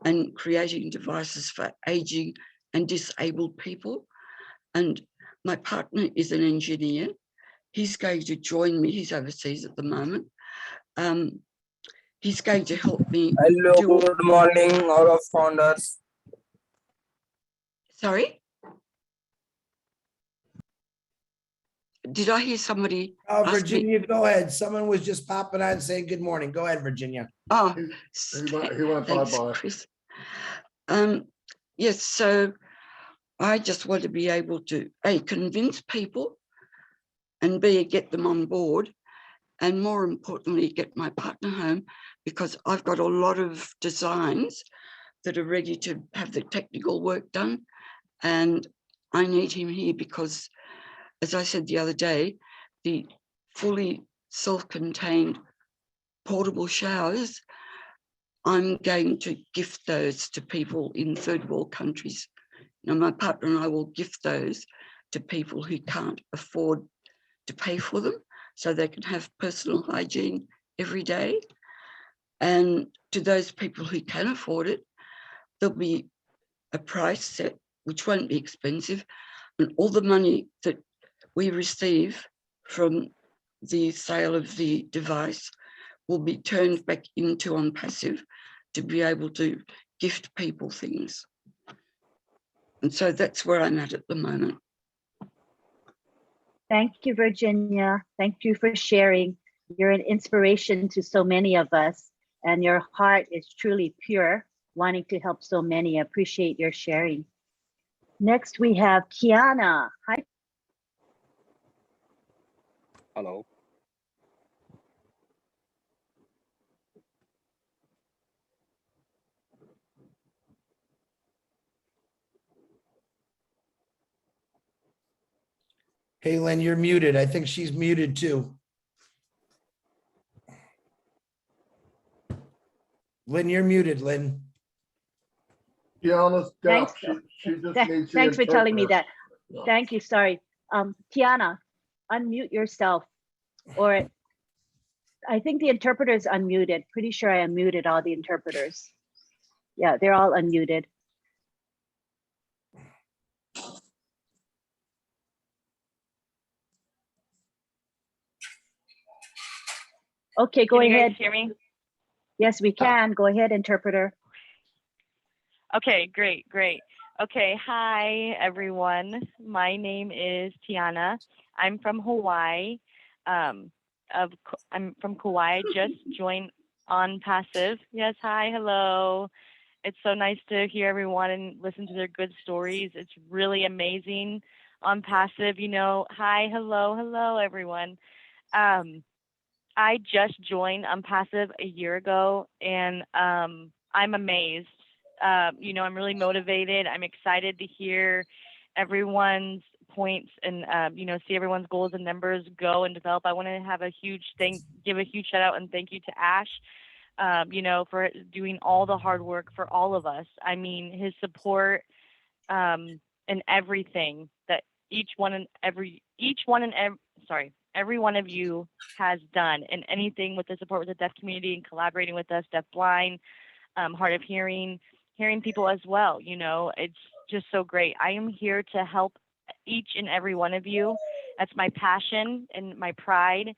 and creating devices for aging and disabled people. And my partner is an engineer. He's going to join me. He's overseas at the moment. He's going to help me. Hello, good morning, all of founders. Sorry? Did I hear somebody? Virginia, go ahead. Someone was just popping on saying good morning. Go ahead, Virginia. Oh, He went thanks, bye-bye. Chris. Yes, so I just want to be able to, A, convince people, and B, get them on board, and more importantly, get my partner home, because I've got a lot of designs that are ready to have the technical work done, and I need him here because, as I said the other day, the fully self-contained portable showers, I'm going to gift those to people in third world countries. Now, my partner and I will gift those to people who can't afford to pay for them, so they can have personal hygiene every day. And to those people who can afford it, there'll be a price set, which won't be expensive, and all the money that we receive from the sale of the device will be turned back into OnPassive to be able to gift people things. And so that's where I'm at the moment. Thank you, Virginia. Thank you for sharing. You're an inspiration to so many of us, and your heart is truly pure, wanting to help so many. I appreciate your sharing. Next, we have Kiana. Hi. Hello. Hey, Lynn, you're muted. I think she's muted too. Lynn, you're muted, Lynn. Kiana's deaf. Thanks. She just needs the Thanks for telling me that. interpreter. Thank you. Sorry. Kiana, unmute yourself. Or I think the interpreter is unmuted. Pretty sure I unmuted all the interpreters. Yeah, they're all unmuted. Okay, go Can you ahead. guys hear me? Yes, we can. Go ahead, interpreter. Okay, great. Okay, hi everyone. My name is Tiana. I'm from Hawaii. I'm from Kauai. Just joined OnPassive. Yes, hi, hello. It's so nice to hear everyone and listen to their good stories. It's really amazing. OnPassive, you know, hi, hello everyone. I just joined OnPassive a year ago, and I'm amazed. You know, I'm really motivated. I'm excited to hear everyone's points and, you know, see everyone's goals and numbers go and develop. I want to have give a huge shout out and thank you to Ash, you know, for doing all the hard work for all of us. I mean, his support and everything that every one of you has done, and anything with the support with the deaf community and collaborating with us, deaf blind, hard of hearing people as well. You know, it's just so great. I am here to help each and every one of you. That's my passion and my pride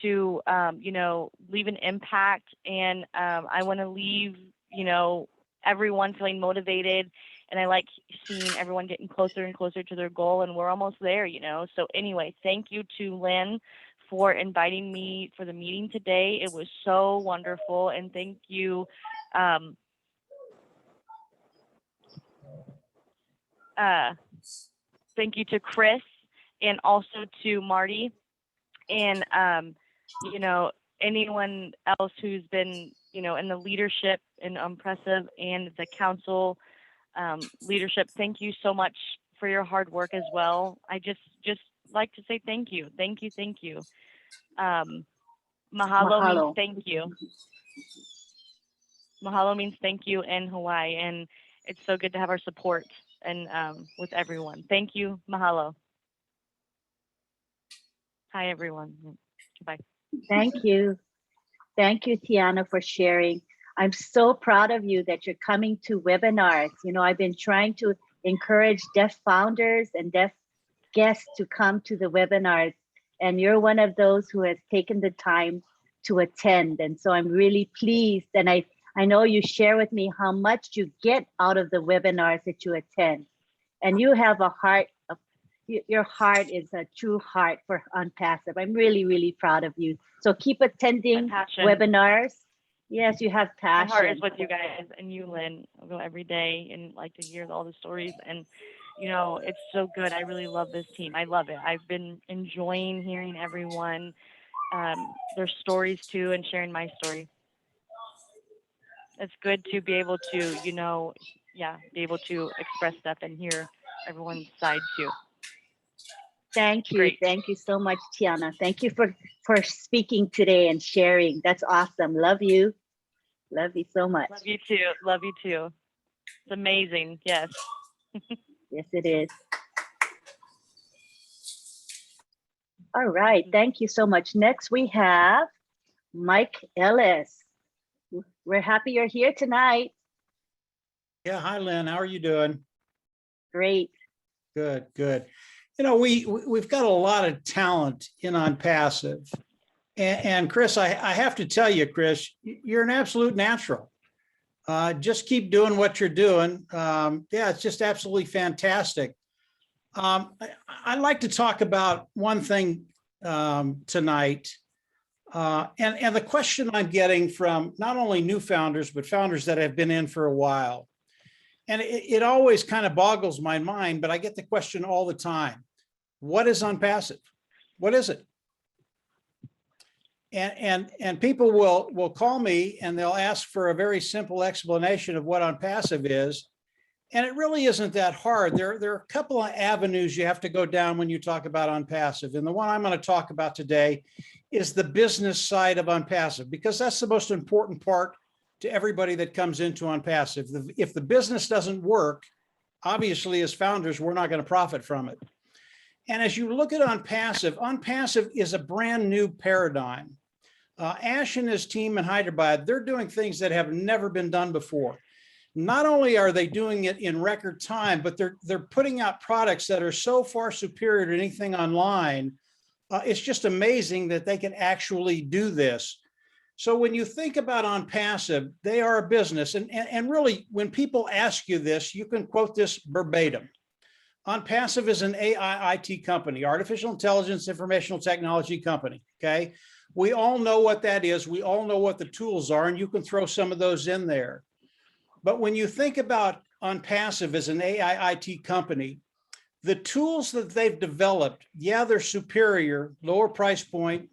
to, you know, leave an impact. And I want to leave, you know, everyone feeling motivated. And I like seeing everyone getting closer and closer to their goal. And we're almost there, you know. So anyway, thank you to Lynn for inviting me for the meeting today. It was so wonderful. And thank you. Thank you to Chris and also to Marty and, you know, anyone else who's been, you know, in the leadership in Unpassive and the council leadership. Thank you so much for your hard work as well. I just like to say thank you. Thank you. Thank you. Mahalo Mahalo. means thank you. Mahalo means thank you in Hawaii. And it's so good to have our support and with everyone. Thank you. Mahalo. Hi, everyone. Bye. Thank you. Thank you, Tiana, for sharing. I'm so proud of you that you're coming to webinars. You know, I've been trying to encourage deaf founders and deaf guests to come to the webinars, and you're one of those who has taken the time to attend. And so I'm really pleased. And I know you share with me how much you get out of the webinars that you attend. And you have a heart of, your heart is a true heart for Unpassive. I'm really, really proud of you. So keep attending Passion. webinars. Yes, you have My heart is passion. with you guys and you, Lynn. I go every day and like to hear all the stories. And, you know, it's so good. I really love this team. I love it. I've been enjoying hearing everyone, their stories too, and sharing my story. It's good to be able to, you know, be able to express stuff and hear everyone's side too. Thank you. Great. Thank you so much, Tiana. Thank you for speaking today and sharing. That's awesome. Love you. Love you so much. Love you too. Love you too. It's amazing. Yes. Yes, it is. All right. Thank you so much. Next, we have Mike Ellis. We're happy you're here tonight. Yeah, hi, Lynn. How are you doing? Great. Good, good. You know, we've got a lot of talent in OnPassive. And Chris, I have to tell you, Chris, you're an absolute natural. Just keep doing what you're doing. Yeah, it's just absolutely fantastic. I'd like to talk about one thing tonight. And the question I'm getting from not only new founders, but founders that have been in for a while. And it always kind of boggles my mind, but I get the question all the time. What is OnPassive? What is it? And people will call me and they'll ask for a very simple explanation of what OnPassive is. And it really isn't that hard. There are a couple of avenues you have to go down when you talk about OnPassive. And the one I'm going to talk about today is the business side of OnPassive, because that's the most important part to everybody that comes into OnPassive. If the business doesn't work, obviously as founders, we're not going to profit from it. And as you look at OnPassive is a brand new paradigm. Ash and his team in Hyderabad, they're doing things that have never been done before. Not only are they doing it in record time, but they're putting out products that are so far superior to anything online. It's just amazing that they can actually do this. So when you think about OnPassive, they are a business. And really, when people ask you this, you can quote this verbatim. OnPassive is an AI IT company, artificial intelligence, informational technology company, okay? We all know what that is. We all know what the tools are, and you can throw some of those in there. But when you think about OnPassive as an AI IT company, the tools that they've developed, yeah, they're superior, lower price point,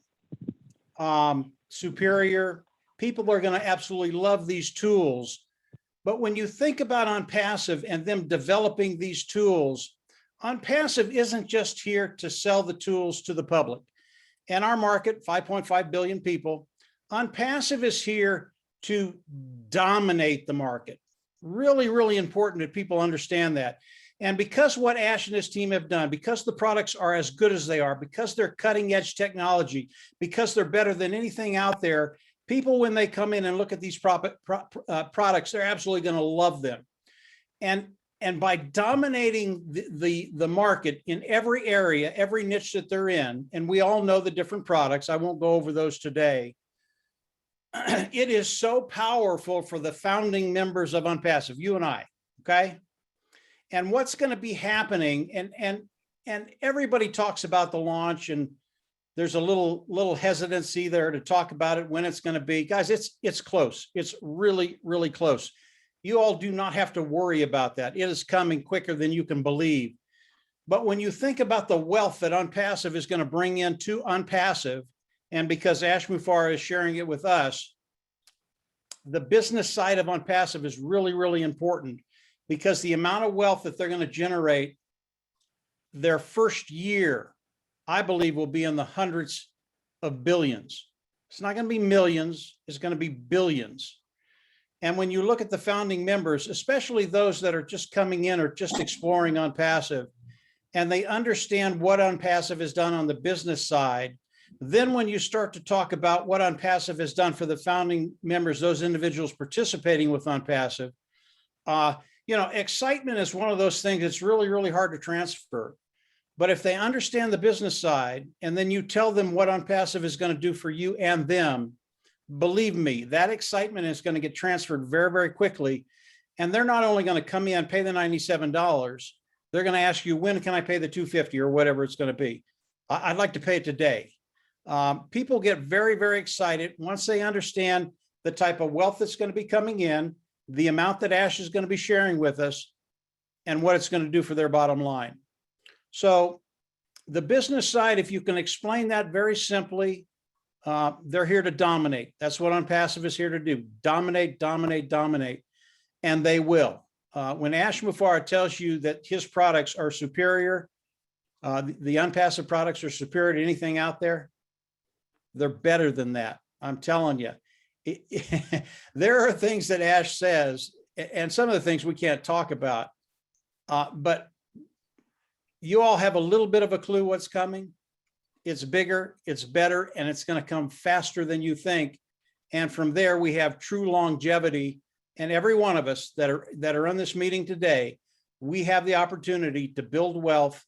superior. People are going to absolutely love these tools. But when you think about OnPassive and them developing these tools, OnPassive isn't just here to sell the tools to the public. In our market, 5.5 billion people, OnPassive is here to dominate the market. Really, really important that people understand that. And because what Ash and his team have done, because the products are as good as they are, because they're cutting edge technology, because they're better than anything out there, People, when they come in and look at these products, they're absolutely going to love them. And by dominating the market in every area, every niche that they're in, and we all know the different products, I won't go over those today. It is so powerful for the founding members of Unpassive, you and I, okay? And what's going to be happening, and everybody talks about the launch, and there's a little hesitancy there to talk about it, when it's going to be. Guys, it's close. It's really, really close. You all do not have to worry about that. It is coming quicker than you can believe. But when you think about the wealth that Unpassive is going to bring into Unpassive, and because Ash Mufareh is sharing it with us, the business side of Unpassive is really, really important, because the amount of wealth that they're going to generate their first year, I believe, will be in the hundreds of billions. It's not going to be millions, it's going to be billions. And when you look at the founding members, especially those that are just coming in or just exploring Unpassive, and they understand what Unpassive has done on the business side, then when you start to talk about what Unpassive has done for the founding members, those individuals participating with Unpassive, excitement is one of those things that's really, really hard to transfer. But if they understand the business side, and then you tell them what Unpassive is going to do for you and them, believe me, that excitement is going to get transferred very, very quickly. And they're not only going to come in, pay the $97, they're going to ask you, when can I pay the $250 or whatever it's going to be? I'd like to pay it today. People get very, very excited once they understand the type of wealth that's going to be coming in, the amount that Ash is going to be sharing with us, and what it's going to do for their bottom line. So the business side, if you can explain that very simply, they're here to dominate. That's what Unpassive is here to do. Dominate, dominate, dominate. And they will. When Ash Mufareh tells you that his products are superior, the Unpassive products are superior to anything out there, they're better than that. I'm telling you. There are things that Ash says, and some of the things we can't talk about, but you all have a little bit of a clue what's coming. It's bigger, it's better, and it's going to come faster than you think. And from there, we have true longevity. And every one of us that are in this meeting today, we have the opportunity to build wealth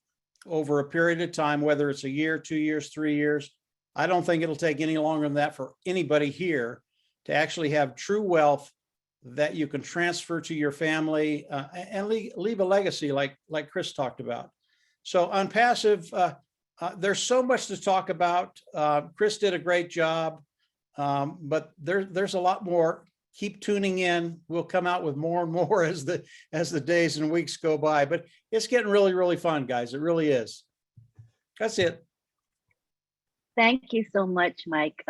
over a period of time, whether it's a year, 2 years, 3 years. I don't think it'll take any longer than that for anybody here to actually have true wealth that you can transfer to your family and leave a legacy like Chris talked about. So Unpassive, there's so much to talk about. Chris did a great job, but there's a lot more. Keep tuning in. We'll come out with more and more as the days and weeks go by, but it's getting really, really fun, guys. It really is. That's it. Thank you so much, Mike.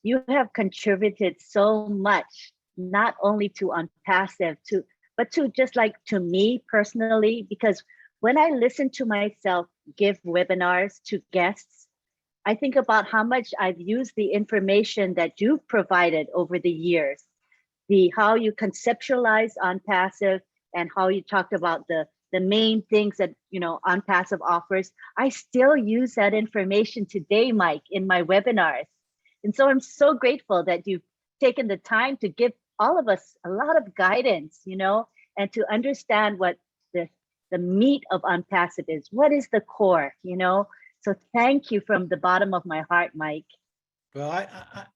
You have contributed so much, not only to Unpassive, but to just like to me personally, because when I listen to myself give webinars to guests, I think about how much I've used the information that you've provided over the years, how you conceptualize Unpassive and how you talked about the main things that Unpassive offers. I still use that information today, Mike, in my webinars. And so I'm so grateful that you've taken the time to give all of us a lot of guidance, and to understand what the meat of Unpassive is. What is the core, So thank you from the bottom of my heart, Mike. Well,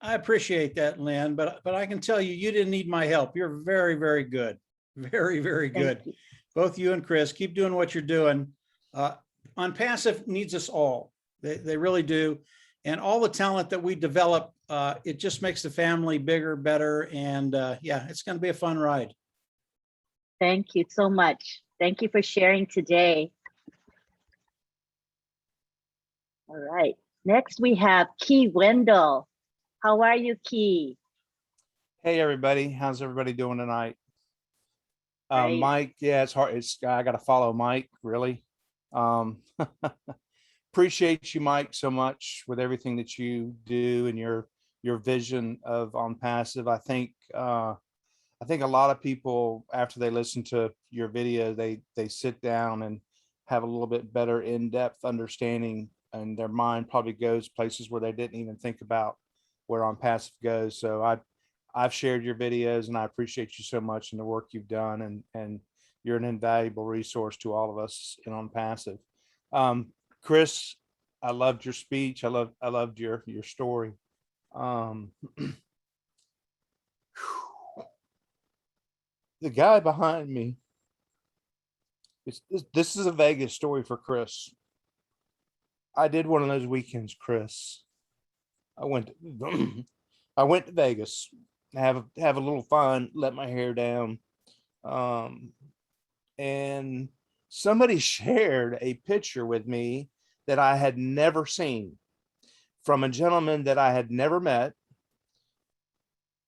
I appreciate that, Lynn, but I can tell you didn't need my help. You're very, very good. Very, very good. Thank you. Both you and Chris, keep doing what you're doing. Unpassive needs us all. They really do. And all the talent that we develop, it just makes the family bigger, better. And yeah, it's going to be a fun ride. Thank you so much. Thank you for sharing today. All right. Next, we have Key Wendell. How are you, Key? Hey everybody, how's everybody doing tonight? Great. Mike, yeah, it's hard. I got to follow Mike, really. Appreciate you, Mike, so much with everything that you do and your vision of Unpassive. I think a lot of people, after they listen to your video, they sit down and have a little bit better in-depth understanding, and their mind probably goes places where they didn't even think about where OnPassive goes. So I've shared your videos, and I appreciate you so much and the work you've done, and you're an invaluable resource to all of us in OnPassive. Chris, I loved your speech. I loved your story. The guy behind me, this is a Vegas story for Chris. I did one of those weekends, Chris. I went to Vegas, have a little fun, let my hair down. And somebody shared a picture with me that I had never seen from a gentleman that I had never met.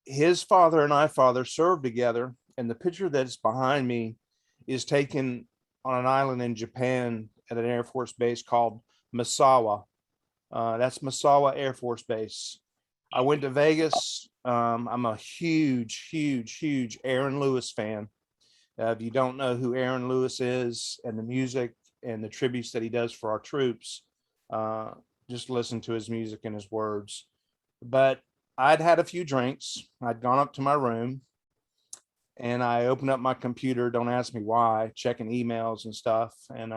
His father and I served together, and the picture that's behind me is taken on an island in Japan at an Air Force base called Misawa. That's Misawa Air Force Base. I went to Vegas. I'm a huge Aaron Lewis fan. If you don't know who Aaron Lewis is and the music and the tributes that he does for our troops, just listen to his music and his words. But I'd had a few drinks. I'd gone up to my room and I opened up my computer. Don't ask me why, checking emails and stuff. And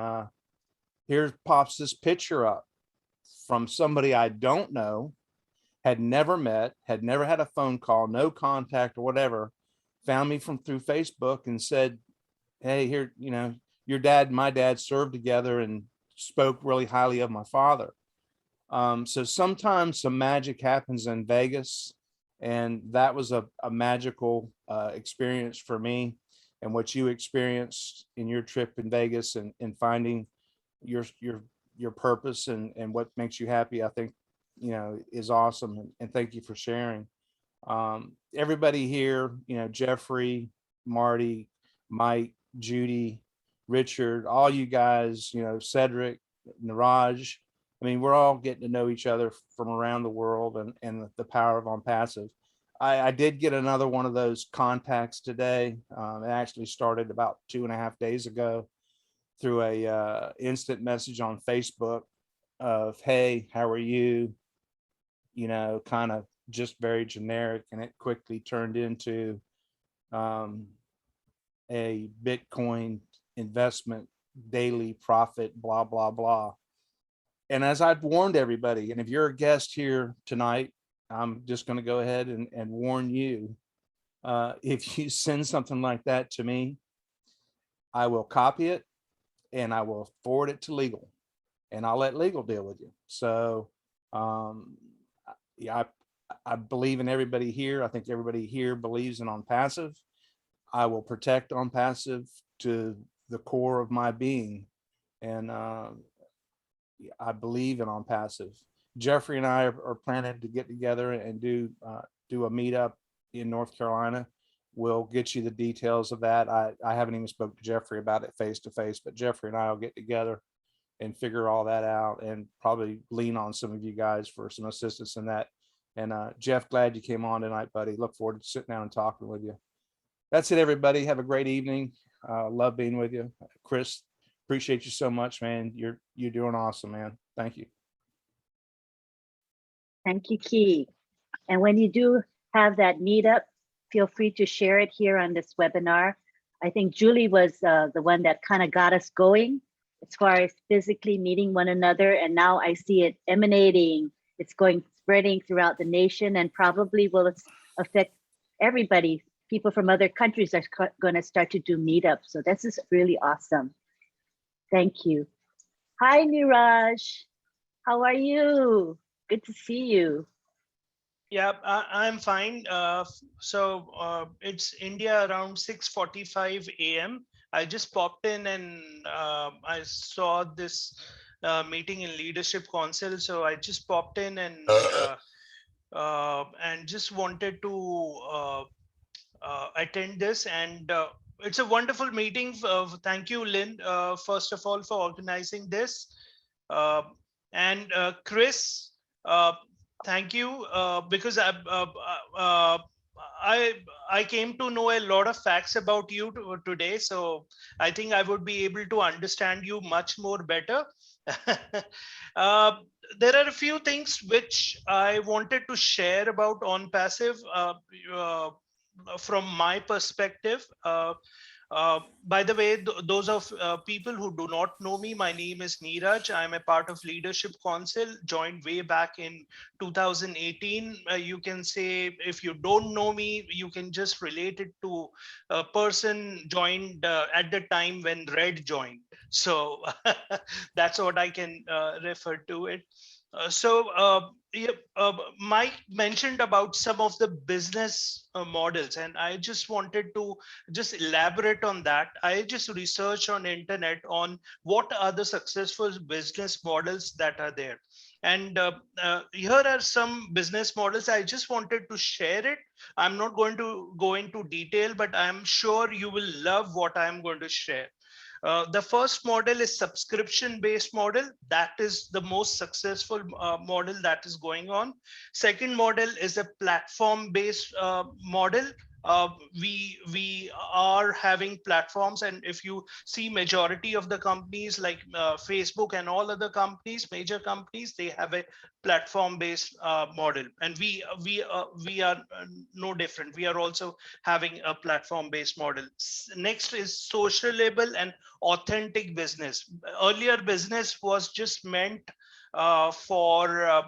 here pops this picture up from somebody I don't know, had never met, had never had a phone call, no contact or whatever, found me through Facebook and said, hey, here, your dad and my dad served together and spoke really highly of my father. So sometimes some magic happens in Vegas, and that was a magical experience for me. And what you experienced in your trip in Vegas and finding your purpose and what makes you happy, I think, is awesome. And thank you for sharing. Everybody here, Jeffrey, Marty, Mike, Judy, Richard, all you guys, Cedric, Niraj. I mean, we're all getting to know each other from around the world and the power of OnPassive. I did get another one of those contacts today. It actually started about 2.5 days ago through a instant message on Facebook of, hey, how are you? Kind of just very generic. And it quickly turned into a Bitcoin investment, daily profit, blah, blah, blah. And as I've warned everybody, and if you're a guest here tonight, I'm just going to go ahead and warn you. If you send something like that to me, I will copy it and I will forward it to legal, and I'll let legal deal with you. So yeah, I believe in everybody here. I think everybody here believes in OnPassive. I will protect OnPassive to the core of my being. And I believe in OnPassive. Jeffrey and I are planning to get together and do a meetup in North Carolina. We'll get you the details of that. I haven't even spoke to Jeffrey about it face to face, but Jeffrey and I will get together and figure all that out and probably lean on some of you guys for some assistance in that. And Jeff, glad you came on tonight, buddy. Look forward to sitting down and talking with you. That's it, everybody. Have a great evening. Love being with you. Chris, appreciate you so much, man. You're doing awesome, man. Thank you. Thank you, Key. And when you do have that meetup, feel free to share it here on this webinar. I think Julie was the one that kind of got us going as far as physically meeting one another. And now I see it emanating. It's spreading throughout the nation and probably will affect everybody. People from other countries are going to start to do meetups. So this is really awesome. Thank you. Hi, Niraj. How are you? Good to see you. Yeah, I'm fine. It's India around 6:45 a.m. I just popped in and I saw this meeting in Leadership Council. So I just popped in and just wanted to attend this. And it's a wonderful meeting. Thank you, Lynn, first of all, for organizing this. And Chris, thank you, because I came to know a lot of facts about you today. So I think I would be able to understand you much more better. uh, there are a few things which I wanted to share about OnPassive uh, from my perspective. By the way, those of people who do not know me, my name is Neeraj. I'm a part of Leadership Council, joined way back in 2018. You can say, if you don't know me, you can just relate it to a person joined at the time when Red joined. So that's what I can refer to it. Yeah, Mike mentioned about some of the business models, and I just wanted to just elaborate on that. I just researched on internet on what are the successful business models that are there. And here are some business models. I just wanted to share it. I'm not going to go into detail, but I'm sure you will love what I'm going to share. The first model is subscription based model. That is the most successful model that is going on. Second model is a platform based model. We are having platforms, and if you see majority of the companies like Facebook and all other companies, major companies, they have a platform based model, and we are no different. We are also having a platform based model. Next is sociable and authentic business. Earlier business was just meant for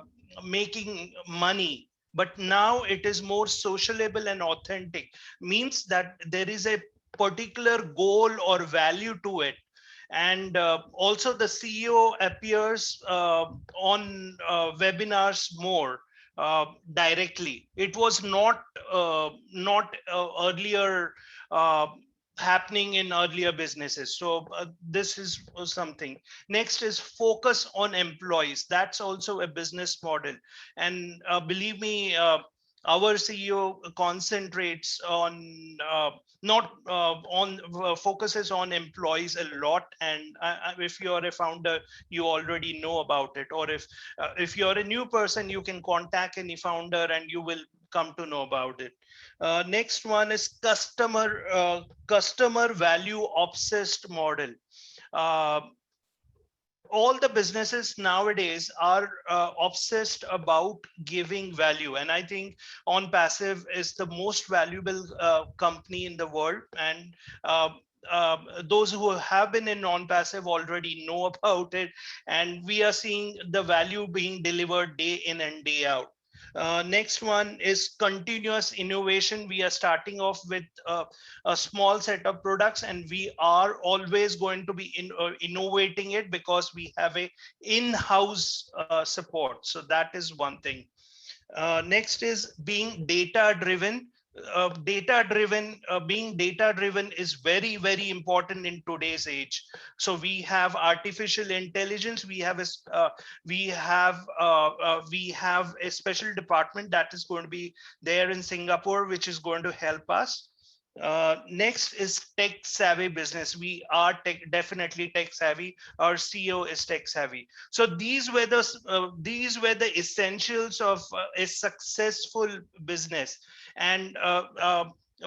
making money, but now it is more sociable and authentic, means that there is a particular goal or value to it. And also the CEO appears on webinars more directly. It was not earlier uh, happening in earlier businesses. So this is something. Next is focus on employees. That's also a business model. And believe me, our CEO concentrates on not on focuses on employees a lot. And if you're a founder, you already know about it. Or if you're a new person, you can contact any founder and you will come to know about it. Next one is customer value obsessed model. Uh, all the businesses nowadays are obsessed about giving value, and I think OnPassive is the most valuable company in the world. And uh, those who have been in OnPassive already know about it, and we are seeing the value being delivered day in and day out. Next one is continuous innovation. We are starting off with a small set of products, and we are always going to be innovating it because we have a in-house support. So that is one thing. Next is being data driven. Being data driven is very, very important in today's age. So we have artificial intelligence. We have a special department that is going to be there in Singapore, which is going to help us. Next is tech savvy business. We are definitely tech savvy. Our CEO is tech savvy. So these were the essentials of a successful business. And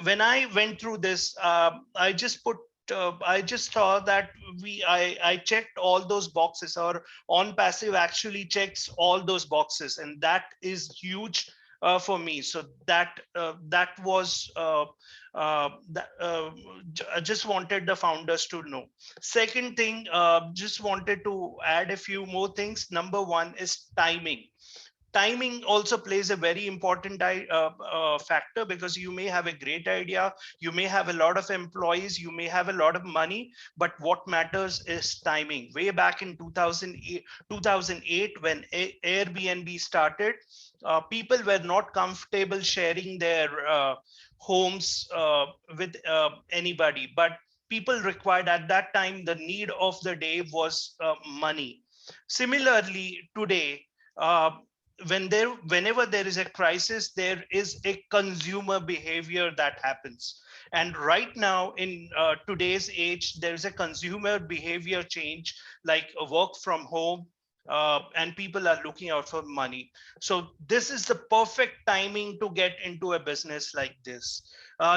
when I went through this, I just saw that I checked all those boxes, or OnPassive actually checks all those boxes, and that is huge for me. So that was I just wanted the founders to know. Second thing, just wanted to add a few more things. Number one is timing. Timing also plays a very important factor, because you may have a great idea, you may have a lot of employees, you may have a lot of money, but what matters is timing. Way back in 2008 when Airbnb started, people were not comfortable sharing their homes with anybody, but people required at that time, the need of the day was money. Similarly, today, uh, whenever there is a crisis, there is a consumer behavior that happens. And right now in today's age, there is a consumer behavior change, like a work from home, and people are looking out for money. So this is the perfect timing to get into a business like this.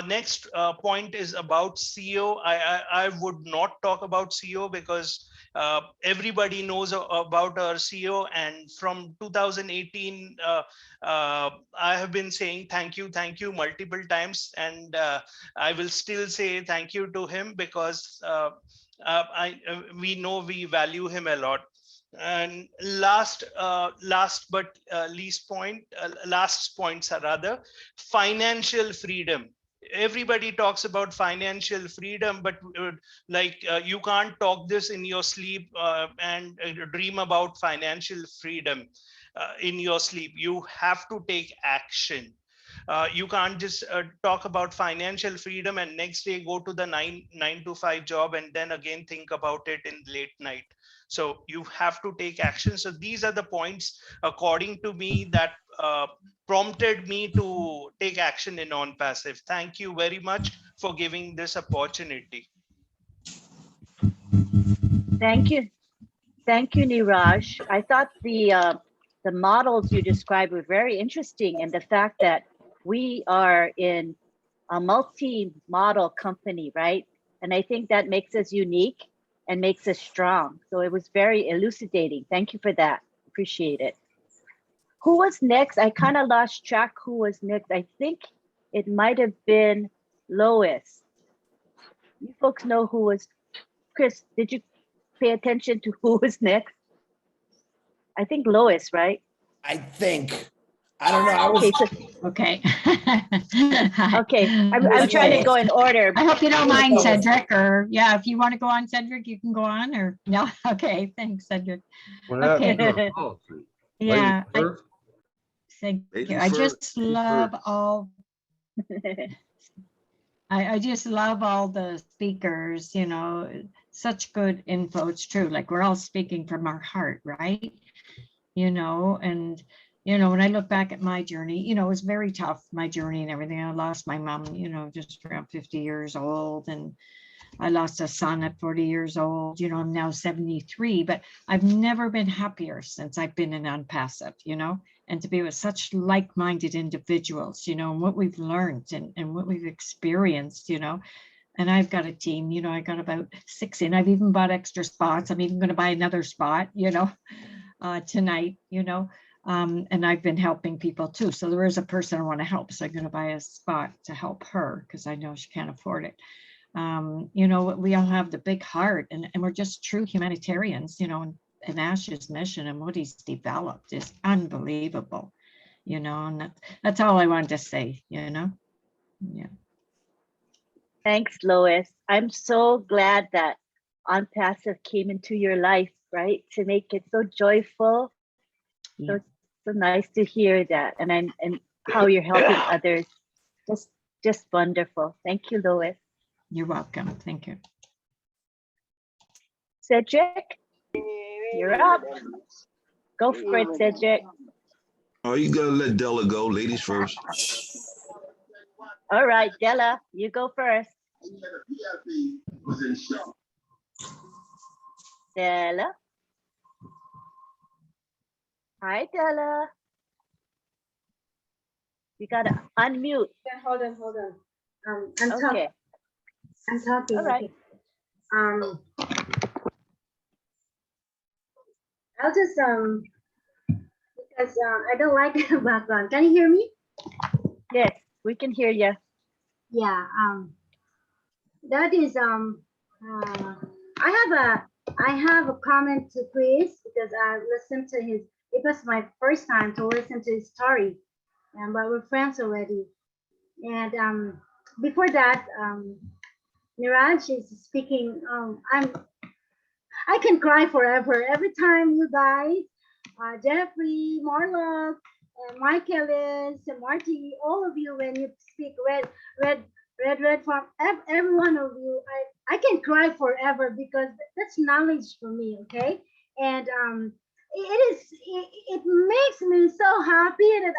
Next point is about CEO. I would not talk about CEO because Everybody knows about our CEO, and from 2018, I have been saying thank you multiple times, and I will still say thank you to him because we know we value him a lot. And last points are rather financial freedom. Everybody talks about financial freedom, but you can't talk this in your sleep and dream about financial freedom in your sleep. You have to take action. You can't just talk about financial freedom and next day go to the 9 to 5 job and then again think about it in late night. So you have to take action. So these are the points, according to me, that prompted me to take action in OnPassive. Thank you very much for giving this opportunity. Thank you. Thank you, Niraj. I thought the models you described were very interesting, and the fact that we are in a multi-model company, right? And I think that makes us unique and makes us strong. So it was very elucidating. Thank you for that. Appreciate it. Who was next? I kind of lost track who was next. I think it might have been Lois. You folks know who was, Chris, did you pay attention to who was next? I think Lois, right? I think. I don't know. I was, Okay, Okay. okay. I'm trying to go in order. I hope you don't mind, Cedric, or yeah, if you want to go on, Cedric, you can go on, or no. Okay, thanks, Cedric. Okay. Yeah, thank you. I just love all. I just love all the speakers, you know, such good info. It's true. Like we're all speaking from our heart, right? You know, and you know, when I look back at my journey, you know, it was very tough, my journey and everything. I lost my mom, you know, just around 50 years old, and I lost a son at 40 years old. You know, I'm now 73, but I've never been happier since I've been in OnPassive, you know, and to be with such like-minded individuals, you know, and what we've learned and what we've experienced, you know. And I've got a team, you know, I got about 6 in. I've even bought extra spots. I'm even going to buy another spot, you know, tonight, you know. And I've been helping people too. So there is a person I want to help. So I'm going to buy a spot to help her because I know she can't afford it. You know, we all have the big heart and we're just true humanitarians, you know, and Ash's mission and what he's developed is unbelievable, you know, and that's all I wanted to say, you know. Yeah. Thanks, Lois. I'm so glad that OnPassive came into your life, right? To make it so joyful. Yeah. So nice to hear that, and how you're helping others. Just wonderful. Thank you, Lois. You're welcome. Thank you. Cedric, you're up. Go for it, Cedric. Oh, you gotta let Della go. Ladies first. All right, Della, you go first. Della. Hi, Della. You gotta unmute. Yeah, hold on. I'm Okay. talking. I'm talking. All right. I'll just because I don't like the background. Can you hear me? Yes, we can hear you. Yeah. That is I have a comment to Chris because I listened to his. It was my first time to listen to his story, but we're friends already. And before that, Niraj is speaking. I can cry forever every time you guys, Jeffrey, Marla, Michaelis, and Marty, all of you, when you speak, red from every one of you, I can cry forever because that's knowledge for me. Okay, and it makes me so happy that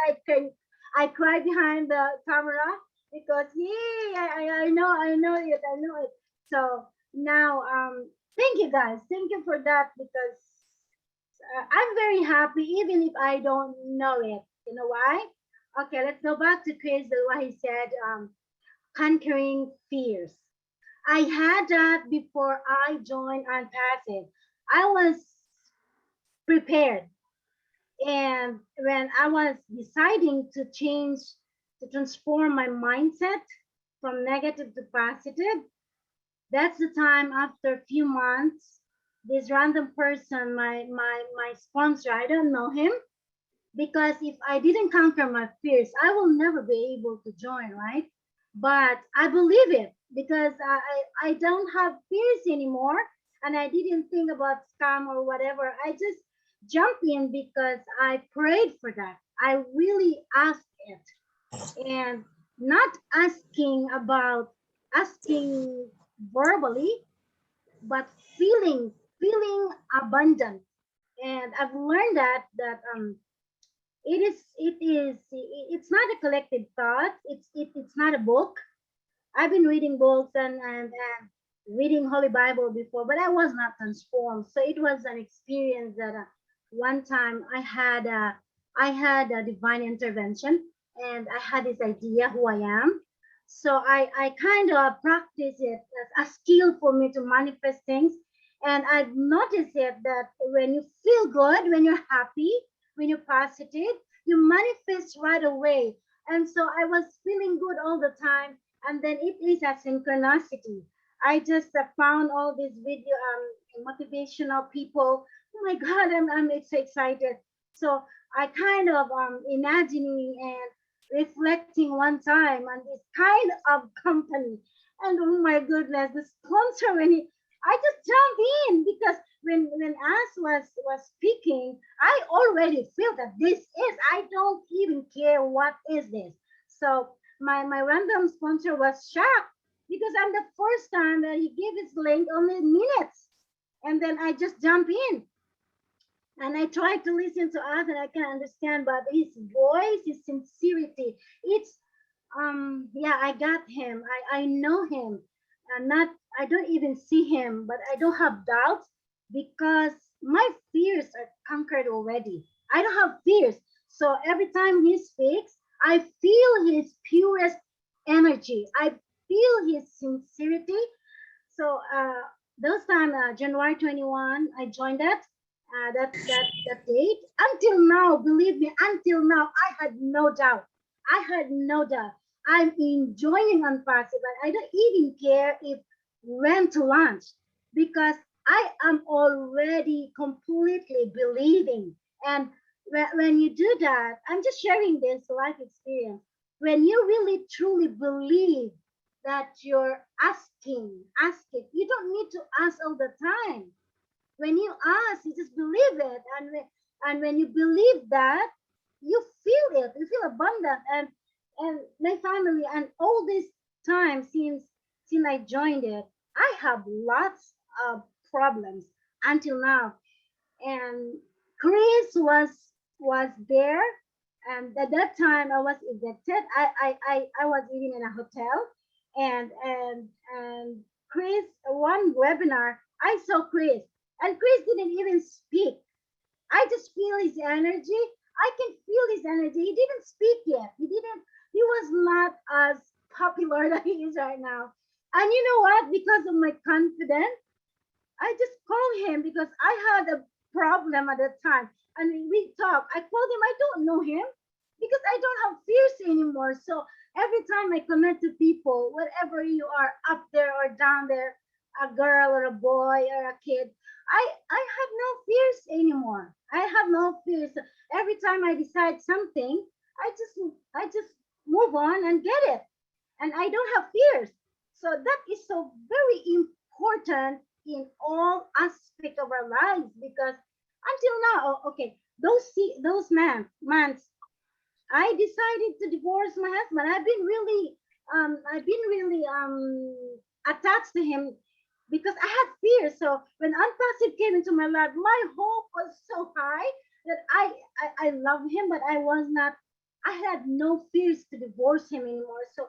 I cry behind the camera because I know it. So now thank you guys, thank you for that because I'm very happy even if I don't know it. You know why? Okay, let's go back to Chris, what he said, conquering fears. I had that before I joined OnPassive. I was prepared. And when I was deciding to change, to transform my mindset from negative to positive, that's the time after a few months, this random person, my sponsor, I don't know him, because if I didn't conquer my fears, I will never be able to join, right? But I believe it because I don't have fears anymore, and I didn't think about scam or whatever. I just jumped in because I prayed for that. I really asked it, and not asking verbally, but feeling abundant. And I've learned that it's not a collective thought. It's not a book. I've been reading books and reading Holy Bible before, but I was not transformed. So it was an experience that one time I had a divine intervention, and I had this idea who I am. So I kind of practice it as a skill for me to manifest things. And I've noticed it that when you feel good, when you're happy, when you're positive, you manifest right away. And so I was feeling good all the time. And then it is a synchronicity. I just found all these video motivational people. Oh my God, I'm so excited. So I kind of imagining and reflecting one time on this kind of company. And oh my goodness, the sponsor I just jumped in because when As was speaking, I already feel that this is, I don't even care what is this. So my random sponsor was shocked because I'm the first time that he gave his link only minutes. And then I just jump in. And I tried to listen to Us and I can understand, but his voice, his sincerity, it's yeah, I got him. I know him. And not I don't even see him, but I don't have doubts because my fears are conquered already. I don't have fears. So every time he speaks, I feel his purest energy. I feel his sincerity. So those time, January 21, I joined that date. Until now, believe me, until now, I had no doubt. I had no doubt. I'm enjoying Unpassive, and I don't even care if when to launch because I am already completely believing. And when you do that, I'm just sharing this life experience. When you really truly believe that you're ask it. You don't need to ask all the time. When you ask, you just believe it, and when you believe that, you feel it. You feel abundant, and my family and all this time since I joined it, I have lots of problems until now. And Chris was there, and at that time I was evicted. I was living in a hotel, and Chris, one webinar, I saw Chris, and Chris didn't even speak. I just feel his energy. I can feel his energy. He didn't speak yet. He was not as popular that he is right now. And you know what? Because of my confidence, I just called him because I had a problem at that time. And we talked. I called him. I don't know him because I don't have fears anymore. So every time I connect to people, whatever you are, up there or down there, a girl or a boy or a kid, I have no fears anymore. I have no fears. Every time I decide something, I just move on and get it. And I don't have fears. So that is so very important in all aspects of our lives because until now, okay, those months, I decided to divorce my husband. I've been really attached to him because I had fear. So when Unpassive came into my life, my hope was so high that I love him, but I had no fears to divorce him anymore. So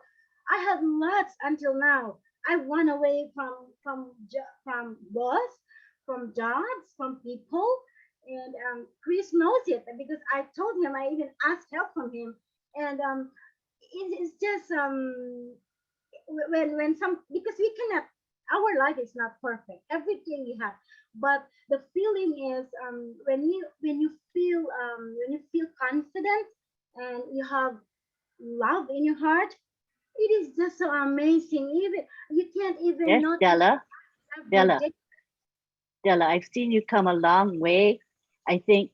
I had lots until now. I run away from boss, from jobs, from people, and Chris knows it because I told him. I even asked help from him, and it's just when some because we cannot our life is not perfect. Everything you have, but the feeling is when you feel confident and you have love in your heart, it is just so amazing. Even you can't even Yes, notice Della. every Della. day. Della, I've seen you come a long way. I think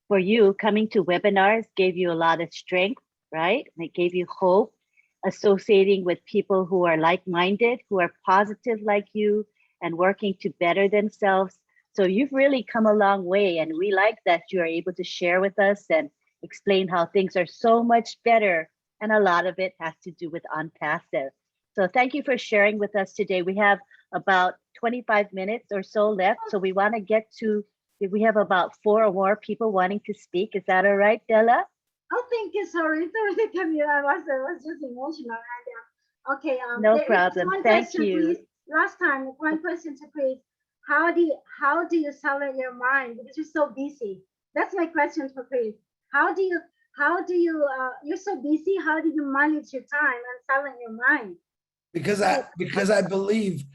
for you, coming to webinars gave you a lot of strength, right? And it gave you hope, associating with people who are like-minded, who are positive like you, and working to better themselves. So you've really come a long way, and we like that you are able to share with us and explain how things are so much better. And a lot of it has to do with OnPassive. So thank you for sharing with us today. We have about 25 minutes or so left. So we want to get to, we have about 4 or more people wanting to speak. Is that all right, Della? Oh, thank you. Sorry, sorry, Camille. I was just emotional. And, okay. No There is problem. one Thank question, you. please. Last time, one question to Chris. How do you silence your mind because you're so busy? That's my question for Chris. How do you you're so busy? How do you manage your time and silence your mind? Because I believe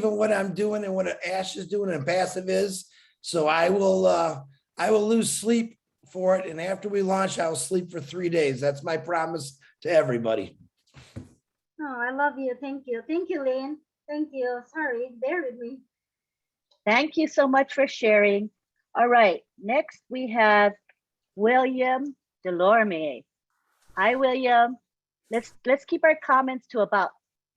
in what I'm doing and what Ash is doing and Passive is. So I will lose sleep for it. And after we launch, I'll sleep for 3 days. That's my promise to everybody. Oh, I love you. Thank you. Thank you, Lynn. Thank you. Sorry, bear with me. Thank you so much for sharing. All right, next we have William Delorme. Hi, William. Let's keep our comments to about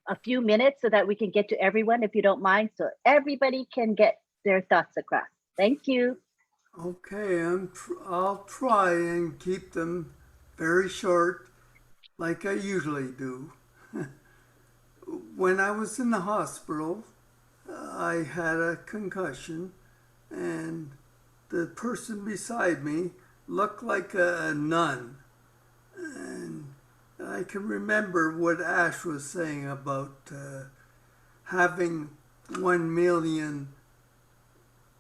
a few minutes so that we can get to everyone, if you don't mind, so everybody can get their thoughts across. Thank you. Okay, I'll try and keep them very short, like I usually do. When I was in the hospital, I had a concussion, and the person beside me looked like a nun. And I can remember what Ash was saying about having 1 million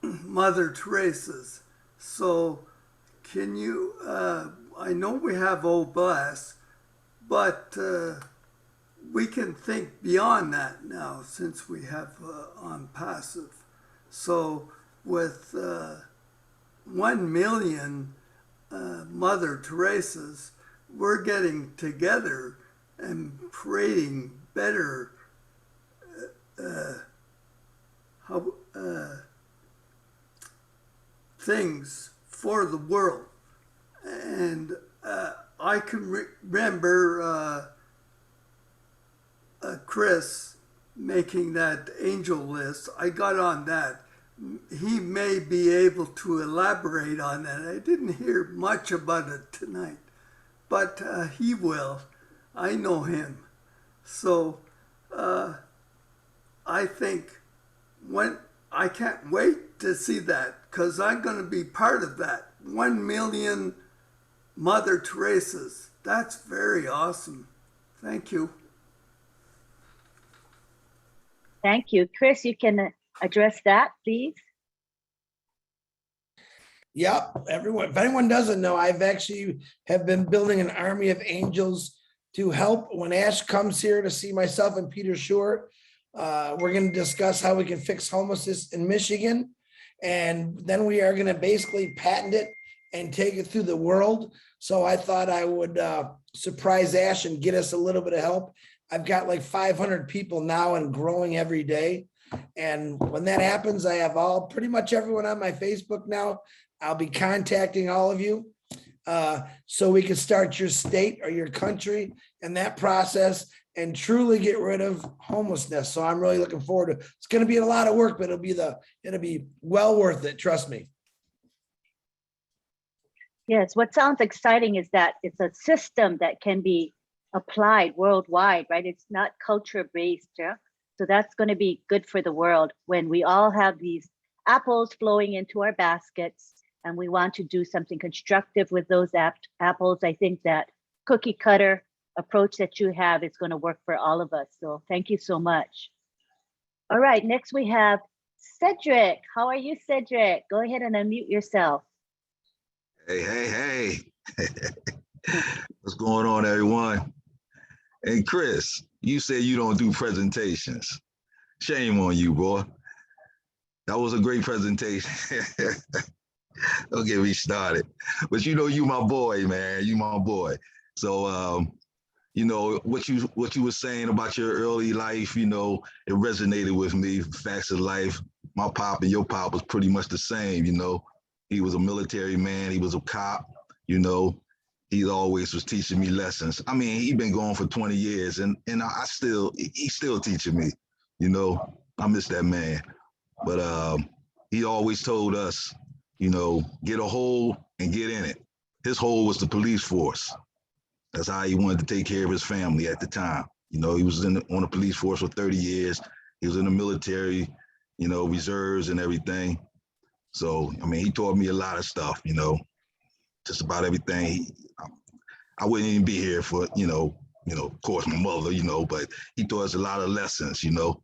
Mother Teresa's. So can you, I know we have Oh Bless, but we can think beyond that now since we have OnPassive. So with 1 million Mother Teresa's, we're getting together and creating better things for the world. And I can remember Chris making that angel list. I got on that. He may be able to elaborate on that. I didn't hear much about it tonight, but he will. I know him. So I think I can't wait to see that, because I'm going to be part of that. 1 million Mother Teresa's. That's very awesome. Thank you. Thank you. Chris, you can address that, please. Yep, everyone. If anyone doesn't know, I've actually have been building an army of angels to help when Ash comes here to see myself and Peter Short. We're going to discuss how we can fix homelessness in Michigan. And then we are going to basically patent it and take it through the world. So I thought I would surprise Ash and get us a little bit of help. I've got like 500 people now and growing every day. And when that happens, I have pretty much everyone on my Facebook now. I'll be contacting all of you so we can start your state or your country and that process and truly get rid of homelessness. So I'm really looking forward to it. It's going to be a lot of work, but it'll be well worth it. Trust me. Yes, what sounds exciting is that it's a system that can be applied worldwide, right? It's not culture based. Yeah? So that's going to be good for the world when we all have these apples flowing into our baskets and we want to do something constructive with those apples. I think that cookie cutter approach that you have is going to work for all of us. So thank you so much. All right, next we have Cedric. How are you, Cedric? Go ahead and unmute yourself. Hey. What's going on, everyone? And Chris, you say you don't do presentations. Shame on you, boy. That was a great presentation. Don't get me started. But you know, you my boy, man. You my boy. So you know, what you were saying about your early life, you know, it resonated with me. Facts of life. My pop and your pop was pretty much the same, you know. He was a military man, he was a cop, you know. He always was teaching me lessons. I mean, he been going for 20 years and he's still teaching me, you know. I miss that man. But he always told us, you know, get a hole and get in it. His hole was the police force. That's how he wanted to take care of his family at the time. You know, he was on the police force for 30 years. He was in the military, you know, reserves and everything. So, I mean, he taught me a lot of stuff, you know, just about everything. I wouldn't even be here for, you know, of course, my mother, you know, but he taught us a lot of lessons, you know.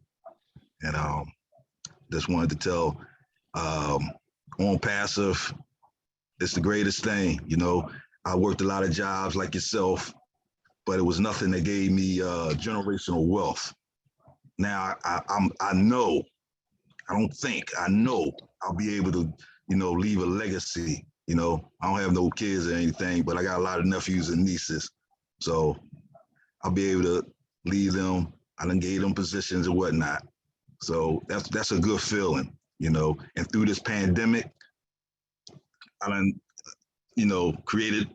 And just wanted to tell OnPassive, it's the greatest thing, you know. I worked a lot of jobs like yourself, but it was nothing that gave me generational wealth. Now I know, I don't think, I know I'll be able to, you know, leave a legacy. You know, I don't have no kids or anything, but I got a lot of nephews and nieces. So I'll be able to leave them. I done gave them positions and whatnot. So that's a good feeling, you know. And through this pandemic, I done, you know, created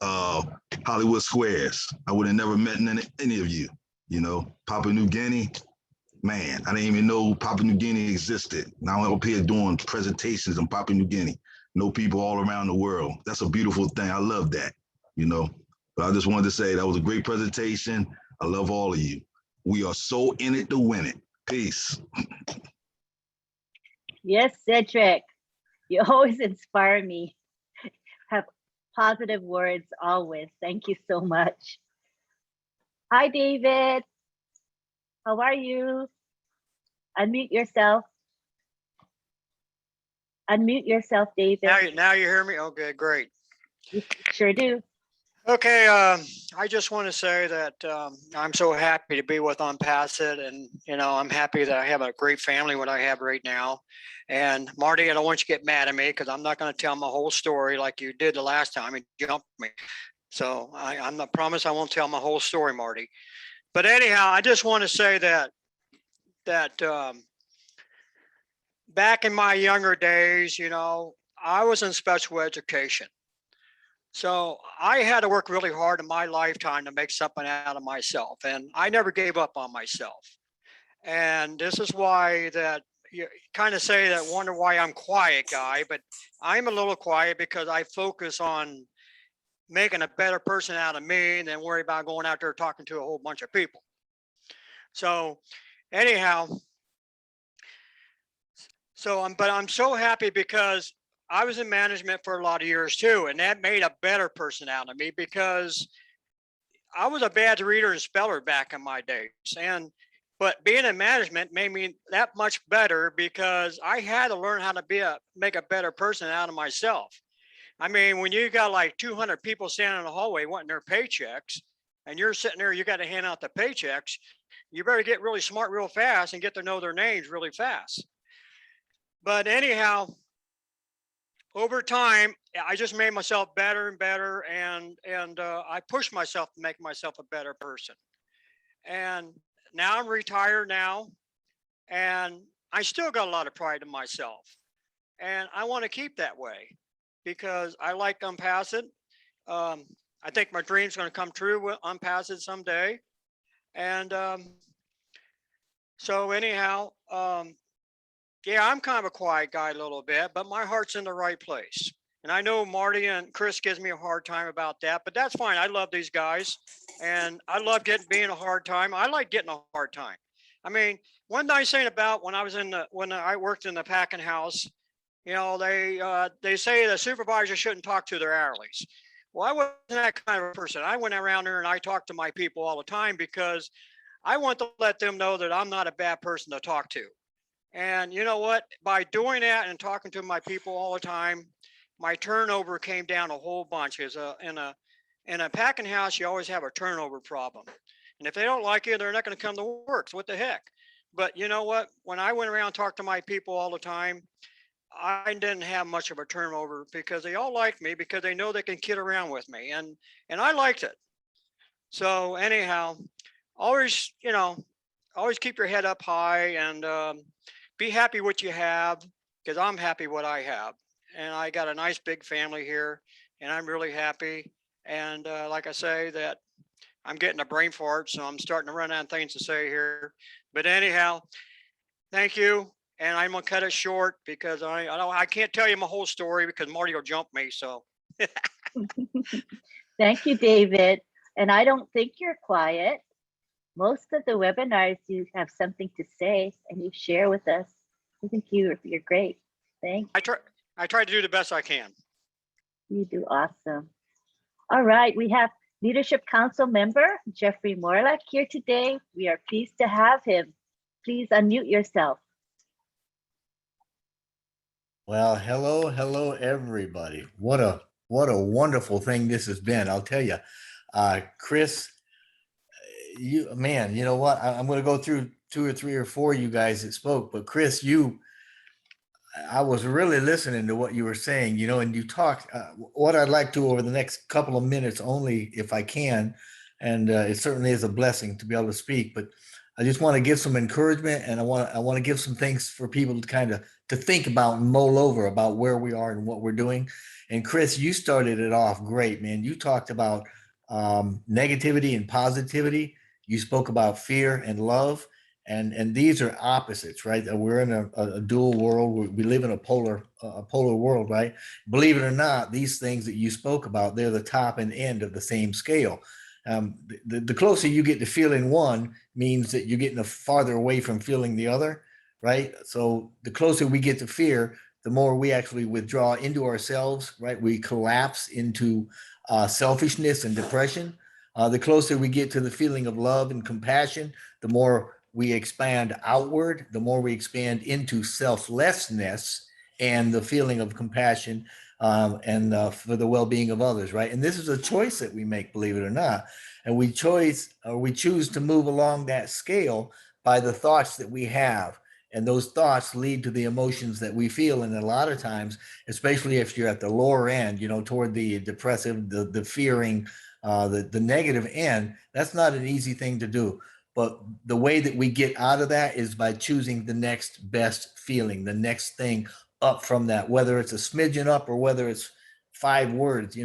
Hollywood Squares. I would have never met any of you, you know. Papua New Guinea, man, I didn't even know Papua New Guinea existed. Now I'm up here doing presentations in Papua New Guinea. Know people all around the world. That's a beautiful thing. I love that, you know. But I just wanted to say that was a great presentation. I love all of you. We are so in it to win it. Peace. Yes, Cedric, you always inspire me. Have positive words always. Thank you so much. Hi, David. How are you? Unmute yourself. Unmute yourself, David. Now you hear me? Okay, great. You sure do. Okay, I just want to say that I'm so happy to be with OnPassive, and you know, I'm happy that I have a great family what I have right now. And Marty, I don't want you to get mad at me because I'm not going to tell my whole story like you did the last time and jumped me. So I'm not promise I won't tell my whole story, Marty. But anyhow, I just want to say that back in my younger days, you know, I was in special education. So I had to work really hard in my lifetime to make something out of myself, and I never gave up on myself. And this is why that you kind of say that, wonder why I'm quiet guy, but I'm a little quiet because I focus on making a better person out of me than worry about going out there talking to a whole bunch of people. So anyhow, but I'm so happy because I was in management for a lot of years too, and that made a better person out of me because I was a bad reader and speller back in my days. But being in management made me that much better because I had to learn how to make a better person out of myself. I mean, when you got like 200 people standing in the hallway wanting their paychecks, and you're sitting there, you got to hand out the paychecks, you better get really smart real fast and get to know their names really fast. But anyhow, over time, I just made myself better and better, and I pushed myself to make myself a better person. And now I'm retired now, and I still got a lot of pride in myself, and I want to keep that way because I like OnPassive. I think my dream's going to come true with OnPassive someday, and so anyhow, yeah, I'm kind of a quiet guy a little bit, but my heart's in the right place. And I know Marty and Chris gives me a hard time about that, but that's fine. I love these guys, and I love being a hard time. I like getting a hard time. I mean, one nice thing about when I worked in the packing house, you know, they say the supervisor shouldn't talk to their hourlies. Well, I wasn't that kind of a person. I went around there and I talked to my people all the time because I want to let them know that I'm not a bad person to talk to. And you know what? By doing that and talking to my people all the time, my turnover came down a whole bunch. In a packing house, you always have a turnover problem. And if they don't like you, they're not going to come to work. So what the heck? But you know what? When I went around and talked to my people all the time, I didn't have much of a turnover because they all liked me because they know they can kid around with me, and I liked it. So anyhow, always, always keep your head up high and be happy what you have, because I'm happy what I have. And I got a nice big family here, and I'm really happy. And like I say, that I'm getting a brain fart, so I'm starting to run out of things to say here. But anyhow, thank you. And I'm gonna cut it short because I can't tell you my whole story because Marty will jump me. So Thank you, David. And I don't think you're quiet. Most of the webinars, you have something to say and you share with us. I think you're great. Thanks. I try to do the best I can. You do awesome. All right, we have Leadership Council member Jeffrey Morlock here today. We are pleased to have him. Please unmute yourself. Well, hello, everybody. What a wonderful thing this has been. I'll tell you, Chris, you know what? I'm going to go through 2 or 3 or 4 of you guys that spoke, but Chris, I was really listening to what you were saying, and you talked, what I'd like to over the next couple of minutes only, if I can, and it certainly is a blessing to be able to speak, but I just want to give some encouragement, and I want to give some things for people to kind of to think about and mull over about where we are and what we're doing. And Chris, you started it off great, man. You talked about negativity and positivity. You spoke about fear and love. And these are opposites, right? We're in a dual world. We live in a polar world, right? Believe it or not, these things that you spoke about, they're the top and end of the same scale. The closer you get to feeling one means that you're getting farther away from feeling the other, right? So the closer we get to fear, the more we actually withdraw into ourselves, right? We collapse into selfishness and depression. The closer we get to the feeling of love and compassion, the more we expand outward, the more we expand into selflessness and the feeling of compassion and for the well-being of others, right? And this is a choice that we make, believe it or not. And we choose to move along that scale by the thoughts that we have. And those thoughts lead to the emotions that we feel. And a lot of times, especially if you're at the lower end, toward the depressive, the fearing, the negative end, that's not an easy thing to do. But the way that we get out of that is by choosing the next best feeling, the next thing up from that, whether it's a smidgen up or whether it's 5 words,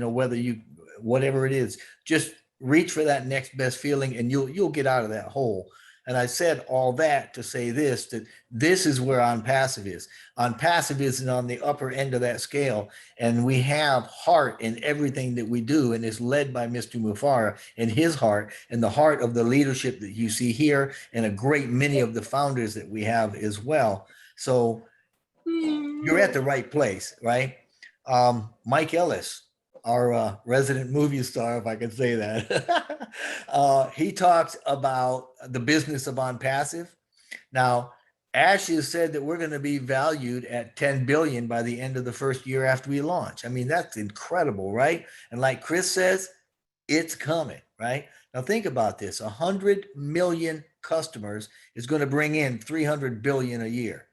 whatever it is, just reach for that next best feeling and you'll get out of that hole. And I said all that to say that this is where OnPassive is. OnPassive is on the upper end of that scale. And we have heart in everything that we do. And it's led by Mr. Mufara and his heart and the heart of the leadership that you see here and a great many of the founders that we have as well. So you're at the right place, right? Mike Ellis, our resident movie star, if I can say that. He talks about the business of OnPassive. Now, Ash has said that we're going to be valued at 10 billion by the end of the first year after we launch. I mean, that's incredible, right? And like Chris says, it's coming, right? Now think about this, 100 million customers is going to bring in 300 billion a year.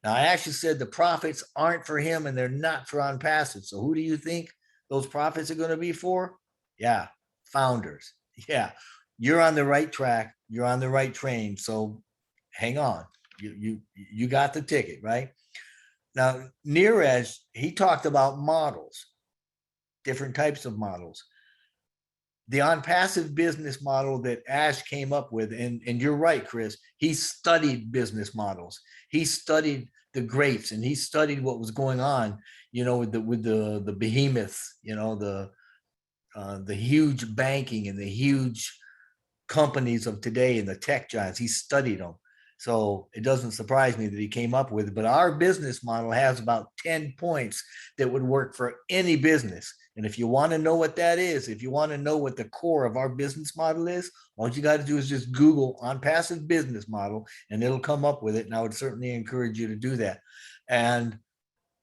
Now, Ash has said the profits aren't for him and they're not for OnPassive. So who do you think those profits are going to be for? Yeah, founders. Yeah, you're on the right track. You're on the right train. So hang on. You got the ticket, right? Now, Neeraj, he talked about models, different types of models. The OnPassive business model that Ash came up with, and you're right, Chris, he studied business models. He studied the greats and he studied what was going on, with the behemoths, the huge banking and the huge companies of today and the tech giants. He studied them. So it doesn't surprise me that he came up with it. But our business model has about 10 points that would work for any business. And if you want to know what that is, if you want to know what the core of our business model is, all you got to do is just Google OnPassive business model and it'll come up with it. And I would certainly encourage you to do that. And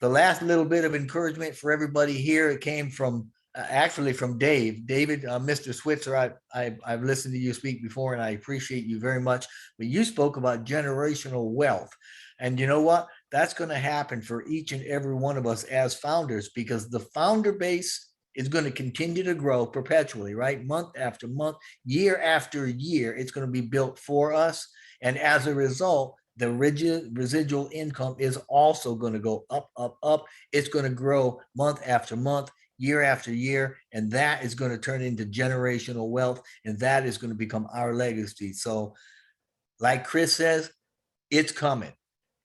the last little bit of encouragement for everybody here, it came from actually from Dave. David, Mr. Switzer, I've listened to you speak before and I appreciate you very much. But you spoke about generational wealth. And you know what? That's going to happen for each and every one of us as founders, because the founder base is going to continue to grow perpetually, right? Month after month, year after year, it's going to be built for us. And as a result, the residual income is also going to go up, up, up. It's going to grow month after month, year after year, and that is going to turn into generational wealth, and that is going to become our legacy. So like Chris says, it's coming.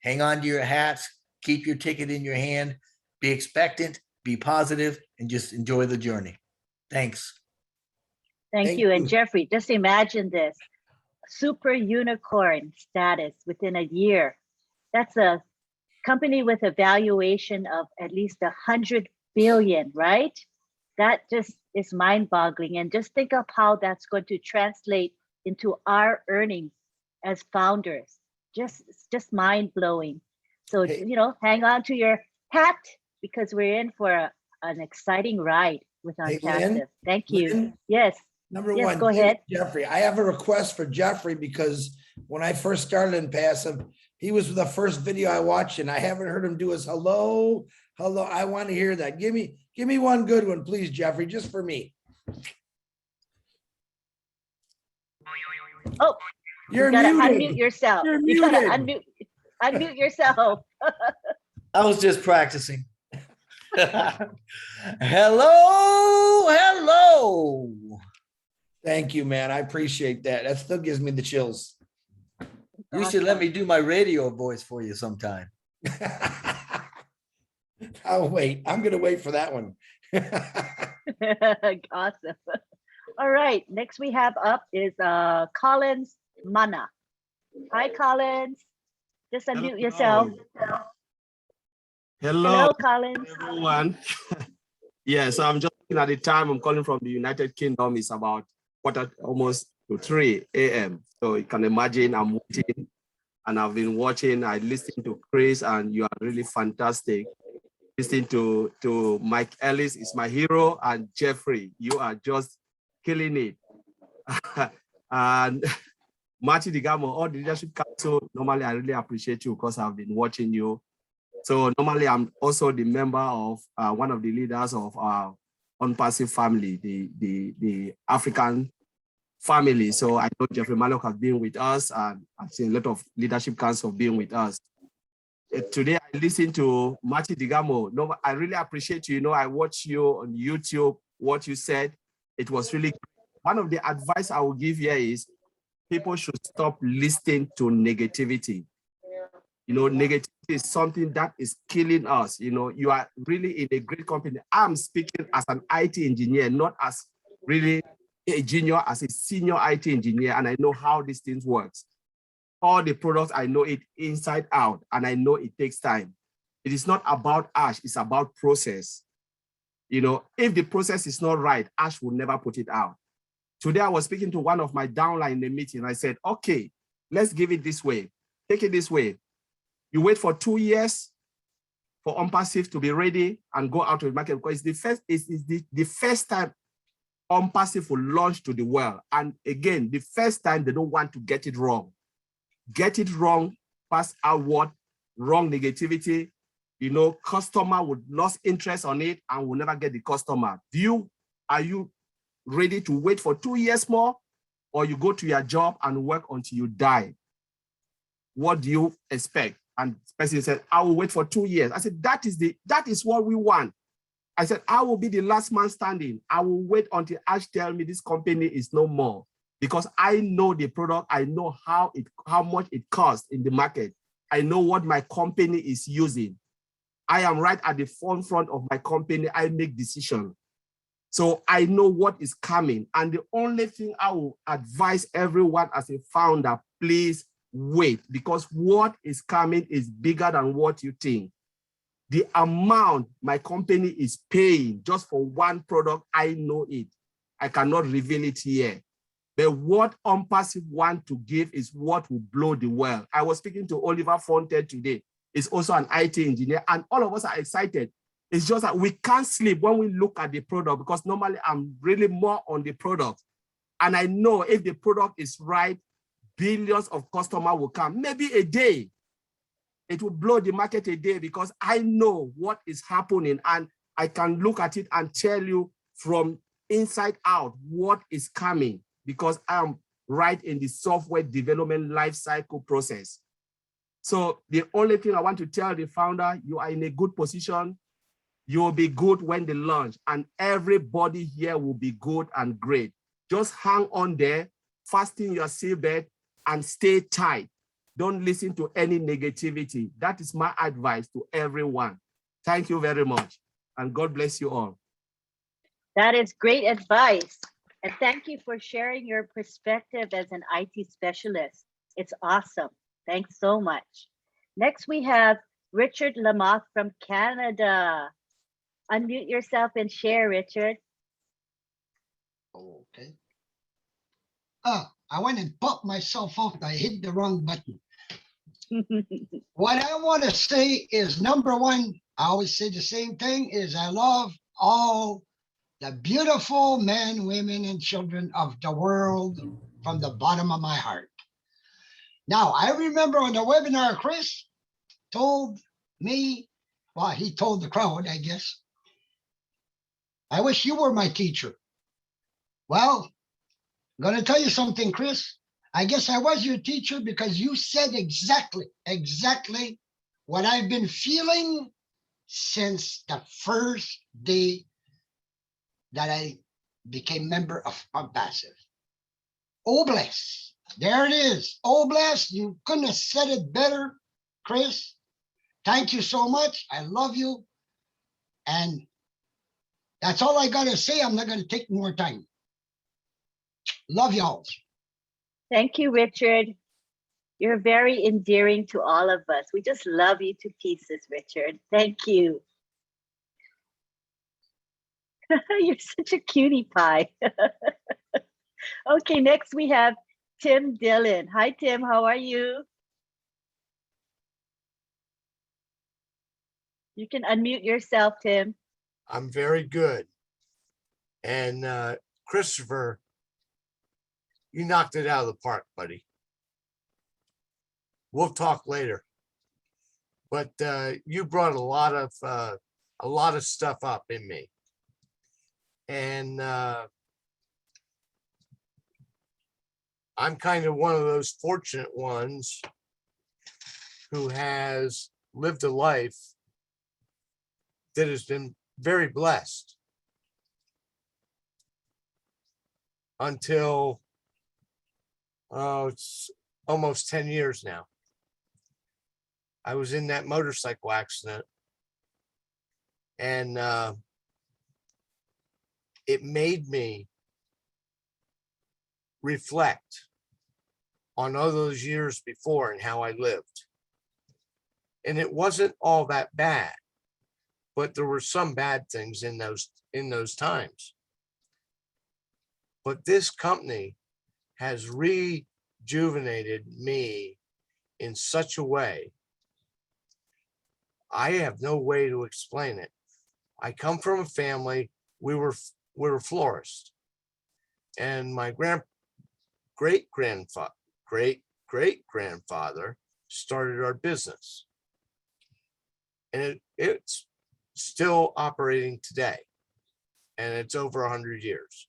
Hang on to your hats, keep your ticket in your hand, be expectant, be positive, and just enjoy the journey. Thanks. Thank you. And Jeffrey, just imagine this: super unicorn status within a year. That's a company with a valuation of at least 100 billion, right? That just is mind-boggling. And just think of how that's going to translate into our earnings as founders. Just mind-blowing. So, you know, hang on to your hat, because we're in for an exciting ride with OnPassive. Thank you. Lynn, yes. Number yes, one, go ahead. Jeffrey. I have a request for Jeffrey, because when I first started OnPassive, he was the first video I watched, and I haven't heard him do his hello. Hello. I want to hear that. Give me one good one, please, Jeffrey, just for me. Oh, you're you gotta muted. unmute yourself. You're You gotta muted. unmute yourself. I was just practicing. Hello. Thank you, man. I appreciate that. That still gives me the chills. You should let me do my radio voice for you sometime. I'll wait. I'm going to wait for that one. Awesome. All right. Next we have up is Collins Mana. Hi, Collins. Just unmute yourself. Hello, Collins. everyone. Yes, I'm just looking at the time. I'm calling from the United Kingdom. It's about almost to 3 a.m. So you can imagine I'm waiting, and I've been watching. I listened to Chris, and you are really fantastic. Listening to Mike Ellis is my hero, and Jeffrey, you are just killing it. And Marty Digamo, all the leadership council, normally I really appreciate you because I've been watching you. So normally I'm also the member of one of the leaders of our OnPassive family, the African family. So I know Jeffrey Mallock has been with us, and I've seen a lot of leadership council being with us. Today I listened to Marty Digamo. No, I really appreciate you. You know, I watched you on YouTube, what you said. It was really great. One of the advice I will give here is people should stop listening to negativity. You know, negativity is something that is killing us. You know, you are really in a great company. I'm speaking as an IT engineer, not as really a junior, as a senior IT engineer, and I know how these things works. All the products, I know it inside out, and I know it takes time. It is not about ash, it's about process. You know, if the process is not right, ash will never put it out. Today, I was speaking to one of my downline in a meeting. I said, okay, let's give it this way. Take it this way. You wait for 2 years for OnPassive to be ready and go out to the market, because it's the first time OnPassive will launch to the world. And again, the first time they don't want to get it wrong. Get it wrong, pass outward, wrong negativity. You know, customer would lose interest on it and will never get the customer. Are you ready to wait for 2 years more, or you go to your job and work until you die? What do you expect? And the person said, I will wait for 2 years. I said, that is what we want. I said, I will be the last man standing. I will wait until Ash tell me this company is no more, because I know the product. I know how much it costs in the market. I know what my company is using. I am right at the forefront of my company. I make decisions. So I know what is coming. And the only thing I will advise everyone as a founder, please wait, because what is coming is bigger than what you think. The amount my company is paying just for one product, I know it. I cannot reveal it here. But what OnPassive want to give is what will blow the world. I was speaking to Oliver Fonte today. He's also an IT engineer, and all of us are excited. It's just that we can't sleep when we look at the product, because normally I'm really more on the product. And I know if the product is right, billions of customers will come. Maybe a day, it will blow the market a day, because I know what is happening and I can look at it and tell you from inside out what is coming, because I'm right in the software development life cycle process. So the only thing I want to tell the founder, you are in a good position. You will be good when they launch, and everybody here will be good and great. Just hang on there, fasten your seatbelt, and stay tight. Don't listen to any negativity. That is my advice to everyone. Thank you very much, and God bless you all. That is great advice. And thank you for sharing your perspective as an IT specialist. It's awesome. Thanks so much. Next, we have Richard Lamoth from Canada. Unmute yourself and share, Richard. Okay. I went and popped myself off. I hit the wrong button. What I want to say is, number one, I always say the same thing, is I love all the beautiful men, women, and children of the world from the bottom of my heart. Now, I remember on the webinar, Chris told me, well, he told the crowd, I guess, I wish you were my teacher. Well, I'm going to tell you something, Chris. I guess I was your teacher because you said exactly what I've been feeling since the first day that I became member of OnPassive. Oh, bless. There it is. Oh, bless. You couldn't have said it better, Chris. Thank you so much. I love you. And that's all I got to say. I'm not going to take more time. Love y'all. Thank you, Richard. You're very endearing to all of us. We just love you to pieces, Richard. Thank you. You're such a cutie pie. Okay, next we have Tim Dillon. Hi, Tim. How are you? You can unmute yourself, Tim. I'm very good. And Christopher, you knocked it out of the park, buddy. We'll talk later. But you brought a lot of stuff up in me. And I'm kind of one of those fortunate ones who has lived a life that has been very blessed until it's almost 10 years now. I was in that motorcycle accident, and it made me reflect on all those years before and how I lived. And it wasn't all that bad, but there were some bad things in those times. But this company has rejuvenated me in such a way, I have no way to explain it. I come from a family, we were florists, and my great-great-grandfather started our business, and it's still operating today, and it's over 100 years.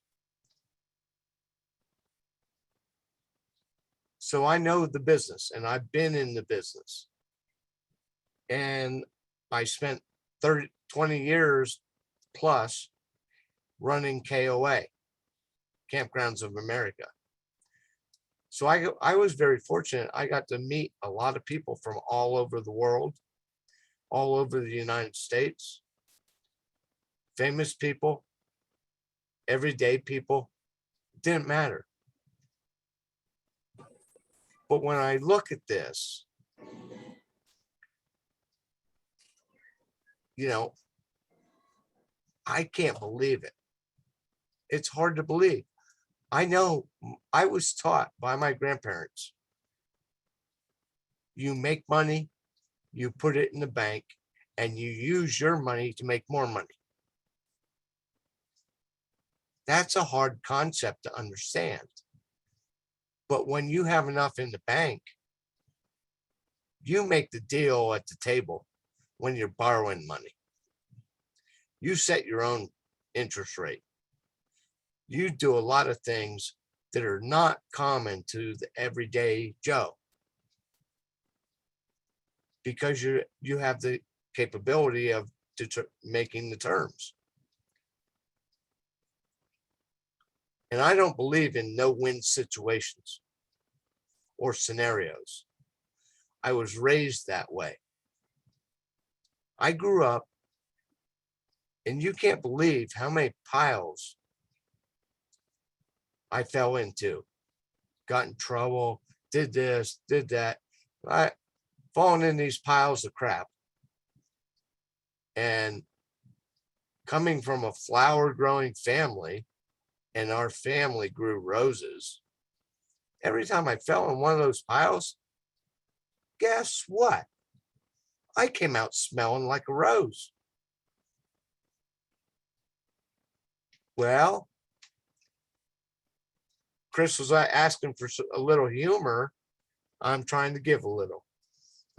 So I know the business, and I've been in the business, and I spent 20 years plus running KOA, Campgrounds of America. So I was very fortunate. I got to meet a lot of people from all over the world, all over the United States, famous people, everyday people. It didn't matter. But when I look at this, you know, I can't believe it. It's hard to believe. I know I was taught by my grandparents, you make money, you put it in the bank, and you use your money to make more money. That's a hard concept to understand. But when you have enough in the bank, you make the deal at the table when you're borrowing money. You set your own interest rate. You do a lot of things that are not common to the everyday Joe, because you have the capability of making the terms. And I don't believe in no-win situations or scenarios. I was raised that way. I grew up, and you can't believe how many piles I fell into, got in trouble, did this, did that. I fallen in these piles of crap. And coming from a flower growing family, and our family grew roses, every time I fell in one of those piles, guess what? I came out smelling like a rose. Well, Chris was asking for a little humor. I'm trying to give a little.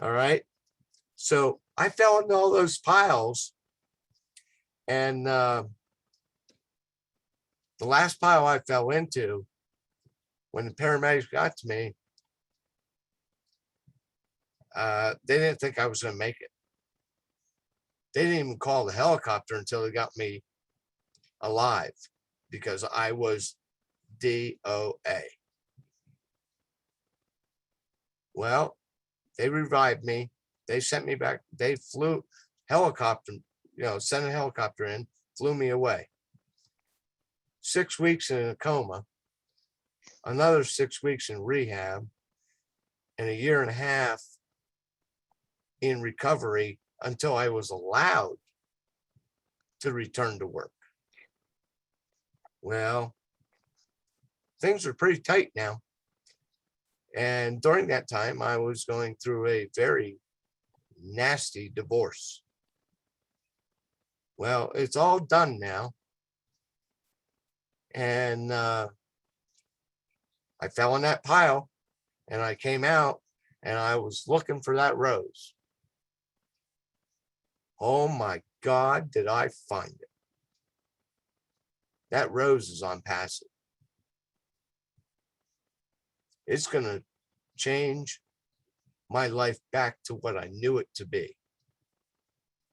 All right. So I fell into all those piles. And the last pile I fell into, when the paramedics got to me, they didn't think I was going to make it. They didn't even call the helicopter until they got me alive, because I was DOA. Well, they revived me. They sent me back. They flew helicopter, sent a helicopter in, flew me away. 6 weeks in a coma, another 6 weeks in rehab, and a year and a half in recovery until I was allowed to return to work. Well, things are pretty tight now. And during that time, I was going through a very nasty divorce. Well, it's all done now. And I fell in that pile, and I came out, and I was looking for that rose. Oh my God, did I find it? That rose is Unpassive. It's going to change my life back to what I knew it to be.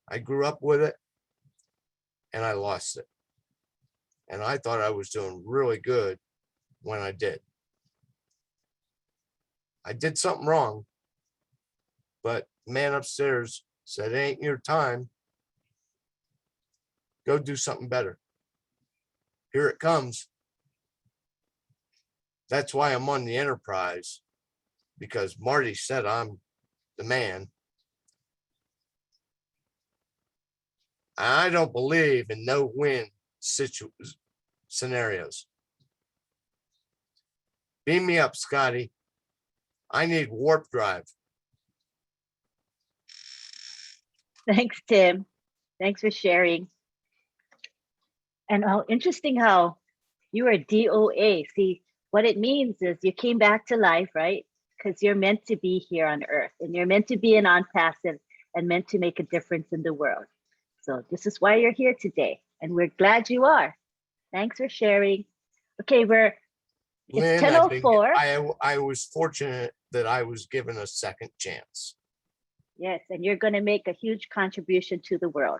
I grew up with it, and I lost it. And I thought I was doing really good when I did. I did something wrong, but the man upstairs said, "It ain't your time. Go do something better. Here it comes." That's why I'm on the Enterprise, because Marty said I'm the man. I don't believe in no-win scenarios. Beam me up, Scotty. I need warp drive. Thanks, Tim. Thanks for sharing. And how interesting how you are DOA. See, what it means is you came back to life, right? Because you're meant to be here on Earth, and you're meant to be an OnPassive and meant to make a difference in the world. So this is why you're here today, and we're glad you are. Thanks for sharing. Okay, it's Lynn, 10:04. I was fortunate that I was given a second chance. Yes, and you're going to make a huge contribution to the world,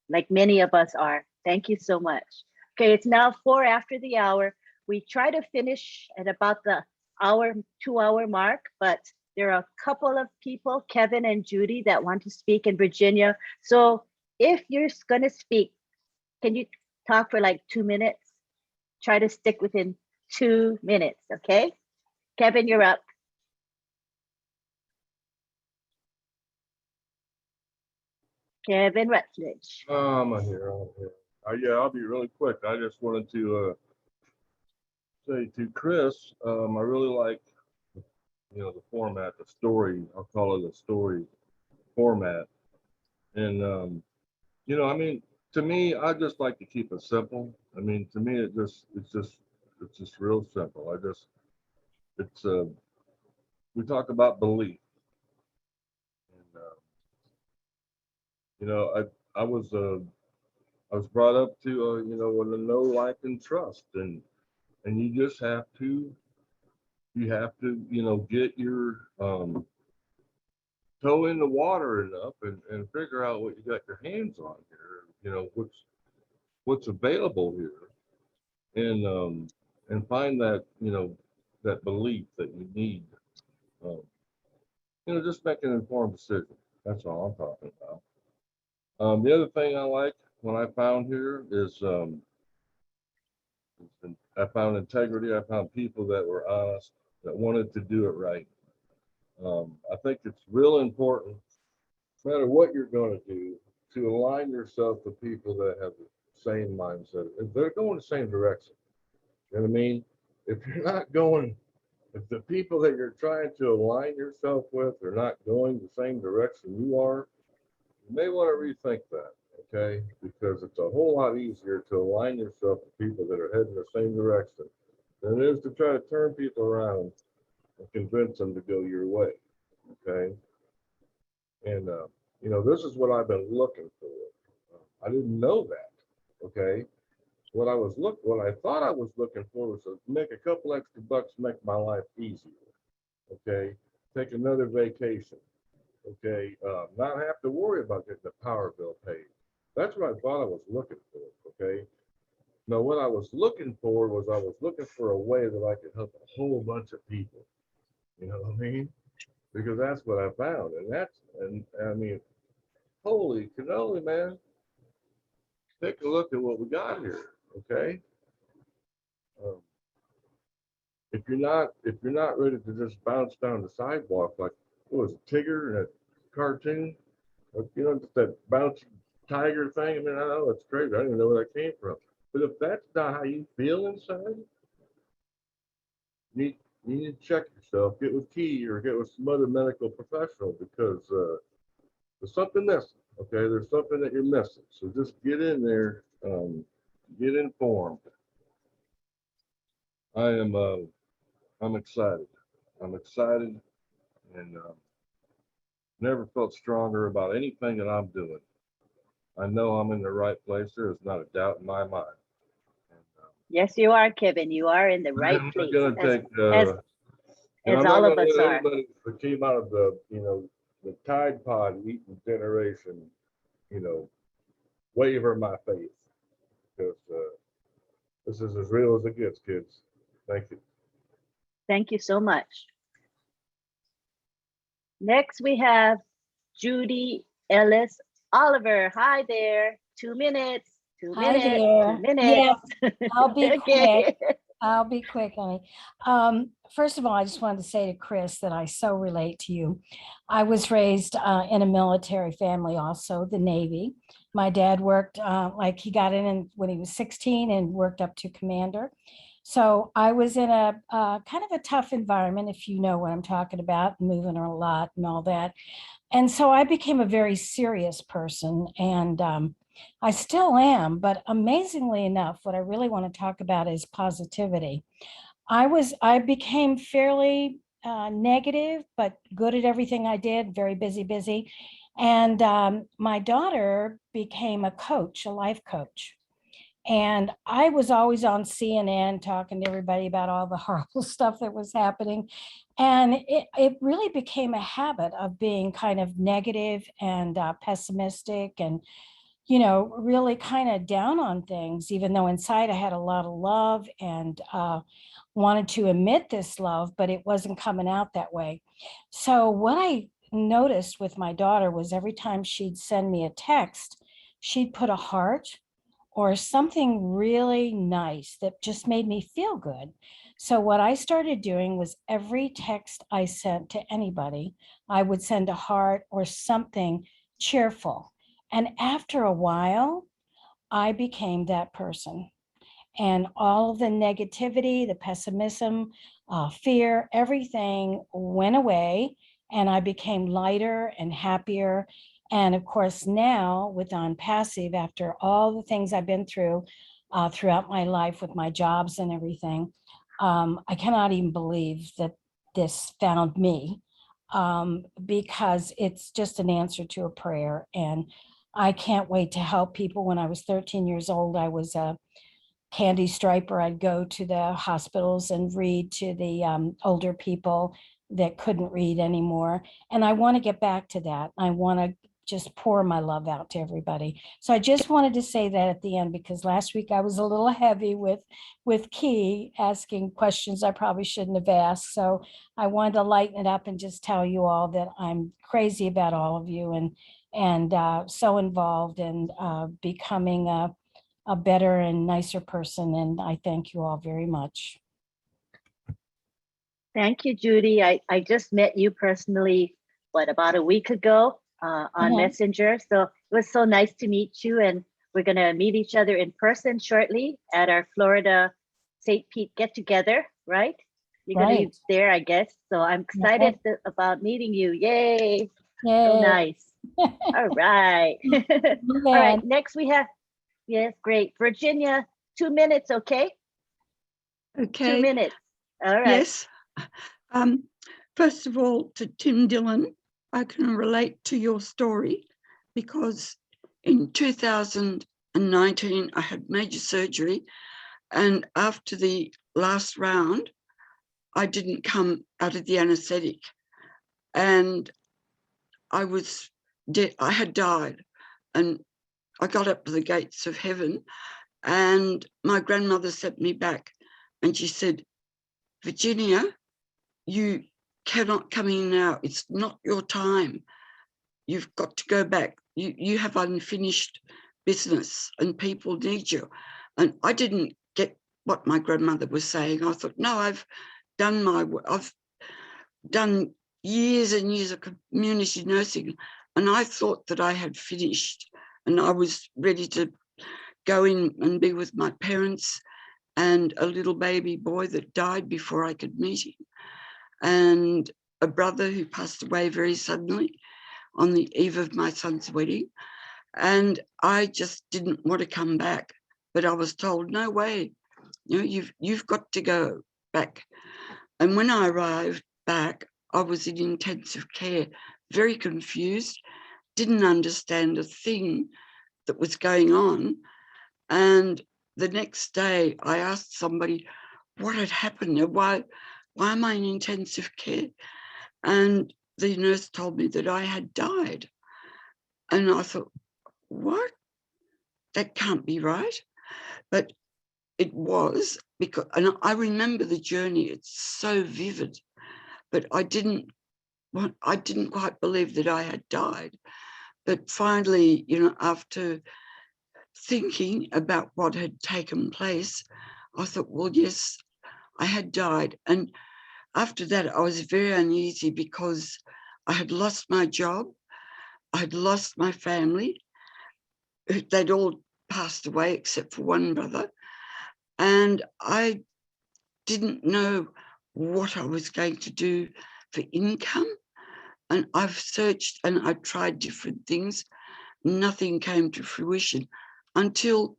like many of us are. Thank you so much. Okay, it's now 4 after the hour. We try to finish at about the 2-hour mark, but there are a couple of people, Kevin and Judy, that want to speak in Virginia. So if you're going to speak, can you talk for like 2 minutes? Try to stick within 2 minutes, okay? Kevin, you're up. Kevin Rutledge. I'm here. Yeah, I'll be really quick. I just wanted to say to Chris, I really like, the format, the story. I'll call it a story format. And, you know, I mean, to me, I just like to keep it simple. I mean, to me, it's just real simple. It's, we talk about belief. And, you know, I was brought up to, you know, want to know, like, and trust. And you just you know, get your, toe in the water enough and figure out what you got your hands on here, you know, what's available here, and find that, you know, that belief that you need. You know, just make an informed decision. That's all I'm talking about. The other thing I like when I found here is I found integrity. I found people that were honest, that wanted to do it right. I think it's real important, no matter what you're going to do, to align yourself with people that have the same mindset. If they're going the same direction, you know what I mean? If you're not going, if the people that you're trying to align yourself with are not going the same direction you are, you may want to rethink that, okay? Because it's a whole lot easier to align yourself with people that are heading the same direction than it is to try to turn people around and convince them to go your way, okay? And, you know, this is what I've been looking for. I didn't know that, okay? What I thought I was looking for was to make a couple extra bucks, make my life easier, okay? Take another vacation, okay? Not have to worry about getting the power bill paid. That's what I thought I was looking for, okay? Now, what I was looking for was I was looking for a way that I could help a whole bunch of people, you know what I mean? Because that's what I found, and I mean, holy cannoli, man! Take a look at what we got here, okay? Um, if you're not ready to just bounce down the sidewalk like what was it, Tigger in a cartoon, you know, just that bouncy tiger thing. I mean, I know it's crazy. I don't even know where that came from. But if that's not how you feel inside, you need to check yourself. Get with Key or get with some other medical professional because there's something missing. Okay, there's something that you're missing. So just get in there, get informed. I'm excited. I'm excited, and never felt stronger about anything that I'm doing. I know I'm in the right place. There is not a doubt in my mind. Yes, you are, Kevin. You are in the right I'm place, not going to take, as and I'm all not of going to us let are. anybody that came out of the, you know, the Tide Pod eating generation, you know, waver my faith because this is as real as it gets, kids. Thank you. Thank you so much. Next, we have Judy Ellis. Oliver, hi there. 2 minutes. 2 Hi minutes. there. 2 minutes. Yes, I'll be Okay. quick. I'll be quick, honey. First of all, I just wanted to say to Chris that I so relate to you. I was raised in a military family also, the Navy. My dad worked, like he got in when he was 16 and worked up to commander. So I was in a kind of a tough environment, if you know what I'm talking about, moving a lot and all that. And so I became a very serious person, and I still am, but amazingly enough, what I really want to talk about is positivity. I became fairly negative, but good at everything I did, very busy. And my daughter became a coach, a life coach. And I was always on CNN talking to everybody about all the horrible stuff that was happening. And it really became a habit of being kind of negative and pessimistic and, you know, really kind of down on things, even though inside I had a lot of love and wanted to emit this love, but it wasn't coming out that way. So what I noticed with my daughter was every time she'd send me a text, she'd put a heart or something really nice that just made me feel good. So what I started doing was every text I sent to anybody, I would send a heart or something cheerful. And after a while, I became that person. And all the negativity, the pessimism, fear, everything went away. And I became lighter and happier. And of course, now with OnPassive, after all the things I've been through throughout my life with my jobs and everything, I cannot even believe that this found me, because it's just an answer to a prayer. And I can't wait to help people. When I was 13 years old, I was a candy striper. I'd go to the hospitals and read to the older people that couldn't read anymore. And I want to get back to that. I want to just pour my love out to everybody. So I just wanted to say that at the end, because last week I was a little heavy with Key asking questions I probably shouldn't have asked. So I wanted to lighten it up and just tell you all that I'm crazy about all of you, and so involved in becoming a better and nicer person. And I thank you all very much. Thank you, Judy. I just met you personally, about a week ago on Messenger. So it was so nice to meet you. And we're going to meet each other in person shortly at our Florida St. Pete get together, right? You're going to be there, I guess. So I'm excited about meeting you. Yay. So nice. All right. All right. Next we have, yes, great. Virginia, 2 minutes, okay? Okay. 2 minutes. All right. Yes. First of all, to Tim Dillon, I can relate to your story because in 2019, I had major surgery, and after the last round, I didn't come out of the anesthetic, and I had died, and I got up to the gates of heaven, and my grandmother sent me back, and she said, Virginia, you cannot come in now. It's not your time. You've got to go back. You have unfinished business and people need you. And I didn't get what my grandmother was saying. I thought, no, I've done years and years of community nursing, and I thought that I had finished and I was ready to go in and be with my parents and a little baby boy that died before I could meet him, and a brother who passed away very suddenly on the eve of my son's wedding. And I just didn't want to come back, but I was told, no way, you've got to go back. And when I arrived back, I was in intensive care, very confused, didn't understand a thing that was going on. And the next day I asked somebody what had happened, why am I in intensive care? And the nurse told me that I had died. And I thought, what? That can't be right. But it was, because, and I remember the journey, it's so vivid, but I didn't quite believe that I had died. But finally, after thinking about what had taken place, I thought, well, yes, I had died. And after that, I was very uneasy because I had lost my job. I had lost my family. They'd all passed away except for one brother. And I didn't know what I was going to do for income. And I've searched and I tried different things. Nothing came to fruition until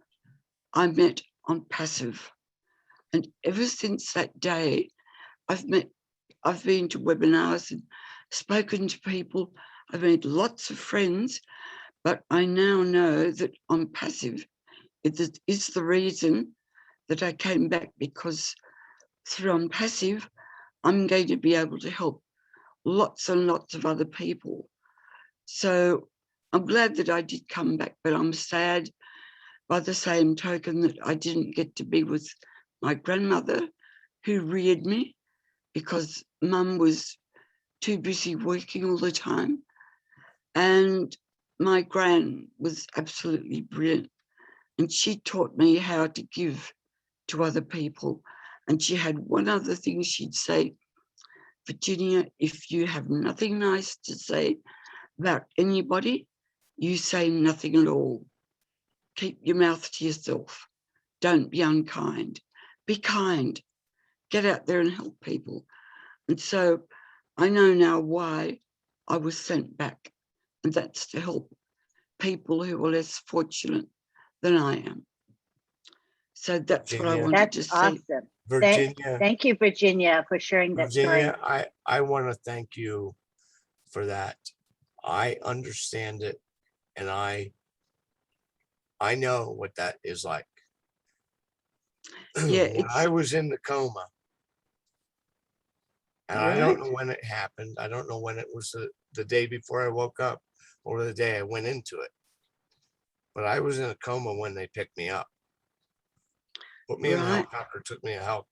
I met OnPassive. And ever since that day, I've been to webinars and spoken to people. I've made lots of friends, but I now know that OnPassive is the reason that I came back, because through OnPassive, I'm going to be able to help lots and lots of other people. So I'm glad that I did come back, but I'm sad by the same token that I didn't get to be with my grandmother who reared me, because Mum was too busy working all the time. And my gran was absolutely brilliant. And she taught me how to give to other people. And she had one other thing she'd say, Virginia, if you have nothing nice to say about anybody, you say nothing at all. Keep your mouth to yourself. Don't be unkind. Be kind. Get out there and help people. And so I know now why I was sent back, and that's to help people who are less fortunate than I am. So that's what I Virginia. wanted to That's say. awesome. Virginia. Thank you, Virginia, for sharing that story. Virginia, I want to thank you for that. I understand it, and I know what that is like. Yeah, When I was in the coma, and I don't know when it happened. I don't know when it was the day before I woke up or the day I went into it. But I was in a coma when they picked me up. Put me in the helicopter, took me to health,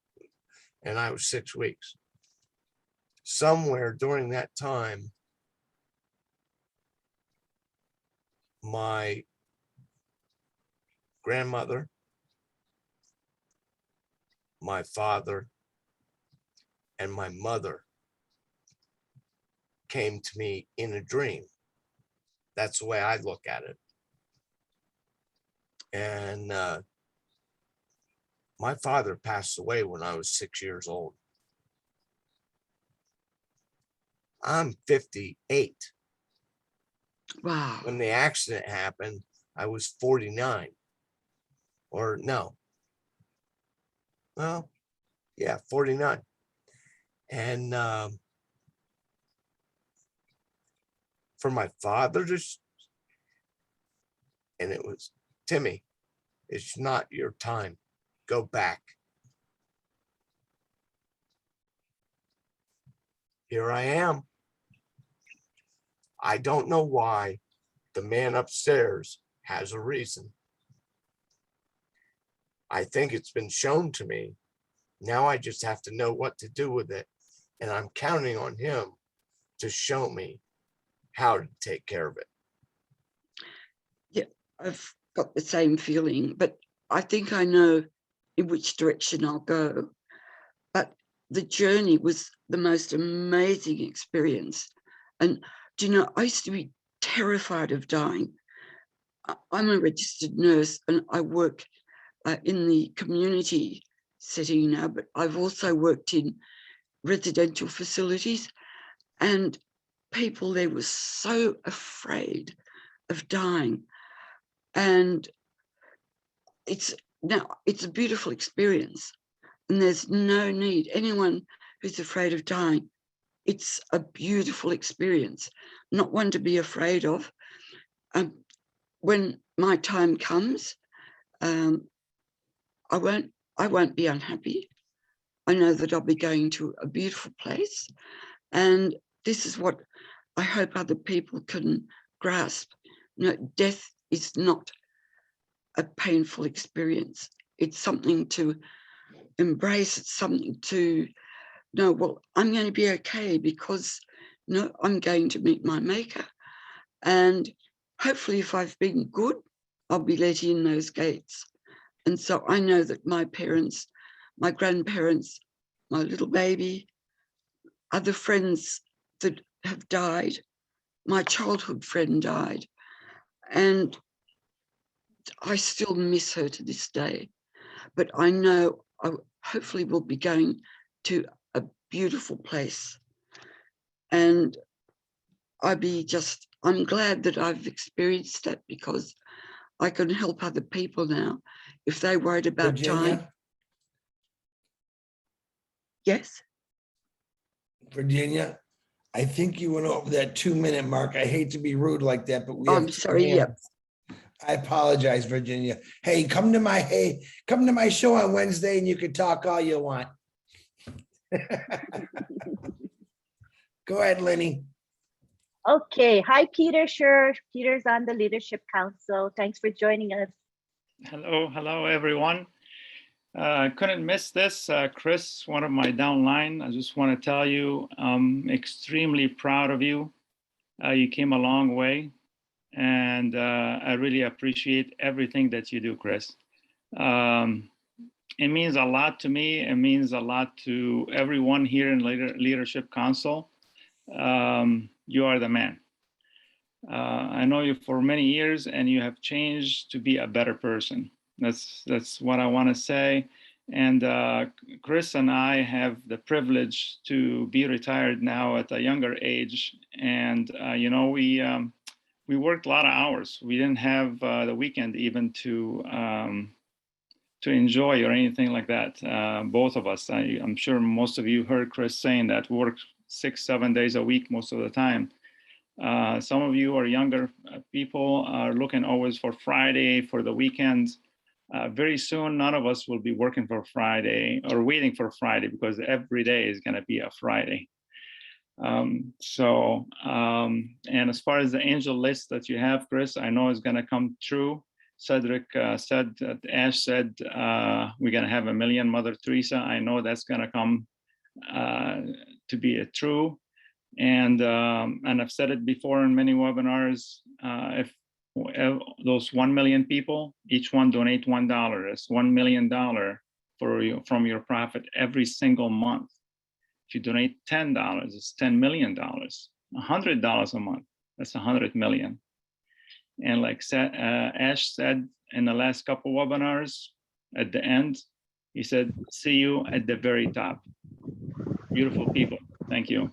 and I was 6 weeks. Somewhere during that time, my grandmother, my father, and my mother came to me in a dream. That's the way I look at it. And my father passed away when I was 6 years old. I'm 58. Wow. When the accident happened, I was 49. Or no. Well, yeah, 49. And for my father to, and it was, Timmy, it's not your time. Go back. Here I am. I don't know why. The man upstairs has a reason. I think it's been shown to me. Now I just have to know what to do with it. And I'm counting on him to show me how to take care of it. Yeah, I've got the same feeling, but I think I know in which direction I'll go. But the journey was the most amazing experience. And do you know, I used to be terrified of dying. I'm a registered nurse and I work in the community setting now, but I've also worked in residential facilities, and people there were so afraid of dying. And it's a beautiful experience, and there's no need. Anyone who's afraid of dying, it's a beautiful experience, not one to be afraid of. When my time comes, I won't be unhappy. I know that I'll be going to a beautiful place, and this is what I hope other people can grasp. You know, death is not a painful experience. It's something to embrace. It's something to know, well, I'm going to be okay because, you know, I'm going to meet my maker. And hopefully if I've been good, I'll be let in those gates. And so I know that my parents, my grandparents, my little baby, other friends that have died, my childhood friend died, and I still miss her to this day. But I know I hopefully will be going to a beautiful place. And I'm glad that I've experienced that, because I can help other people now if they're worried about dying. Yes. Virginia, I think you went over that 2-minute mark. I hate to be rude like that, but we have I'm sorry. Yep. I apologize, Virginia. Hey, come to my show on Wednesday and you can talk all you want. Go ahead, Lenny. Okay. Hi, Peter. Sure. Peter's on the Leadership Council. Thanks for joining us. Hello, everyone. Couldn't miss this. Chris, one of my downline, I just want to tell you, I'm extremely proud of you. You came a long way, and I really appreciate everything that you do, Chris. It means a lot to me. It means a lot to everyone here in Leadership Council. You are the man. I know you for many years, and you have changed to be a better person. That's what I want to say. And Chris and I have the privilege to be retired now at a younger age. And, you know, we worked a lot of hours. We didn't have the weekend even to enjoy or anything like that. Both of us, I'm sure most of you heard Chris saying that we work 6-7 days a week most of the time. Some of you are younger people are looking always for Friday, for the weekends. Very soon, none of us will be working for Friday or waiting for Friday, because every day is going to be a Friday. And as far as the angel list that you have, Chris, I know it's going to come true. Cedric said, Ash said, we're going to have 1 million Mother Teresa. I know that's going to come to be true. And I've said it before in many webinars, if those 1 million people, each one donate $1, that's $1 million for you from your profit every single month. If you donate $10, it's $10 million. $100 a month, that's 100 million. And like Ash said in the last couple webinars, at the end, he said, see you at the very top. Beautiful people. Thank you.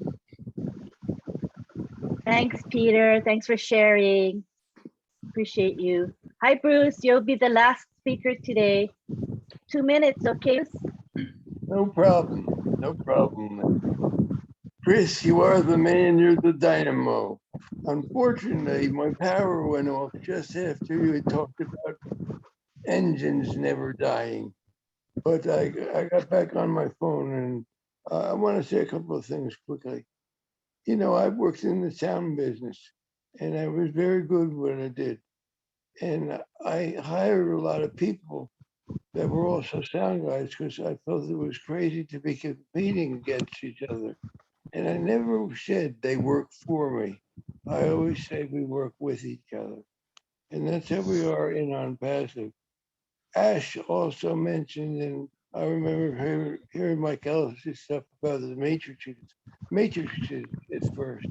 Thanks, Peter. Thanks for sharing. Appreciate you. Hi, Bruce. You'll be the last speaker today. 2 minutes, okay? No problem. No problem. Chris, you are the man. You're the dynamo. Unfortunately, my power went off just after you had talked about engines never dying. But I got back on my phone, and I want to say a couple of things quickly. You know, I've worked in the sound business, and I was very good when I did. And I hired a lot of people that were also sound guys because I felt it was crazy to be competing against each other. And I never said they work for me. I always say we work with each other. And that's how we are in OnPassive. Ash also mentioned, and I remember hearing Mike Ellis' stuff about the matrices at first.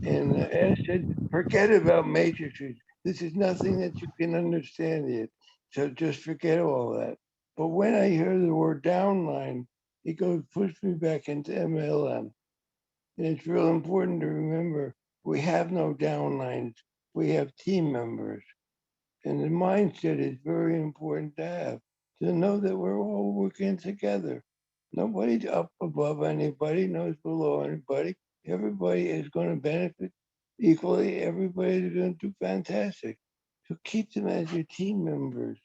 And Ash said, forget about matrices. This is nothing that you can understand yet. So just forget all that. But when I hear the word downline, it goes push me back into MLM. And it's real important to remember we have no downlines. We have team members. And the mindset is very important to have, to know that we're all working together. Nobody's up above anybody, nobody's below anybody. Everybody is going to benefit equally. Everybody's going to do fantastic. So keep them as your team members.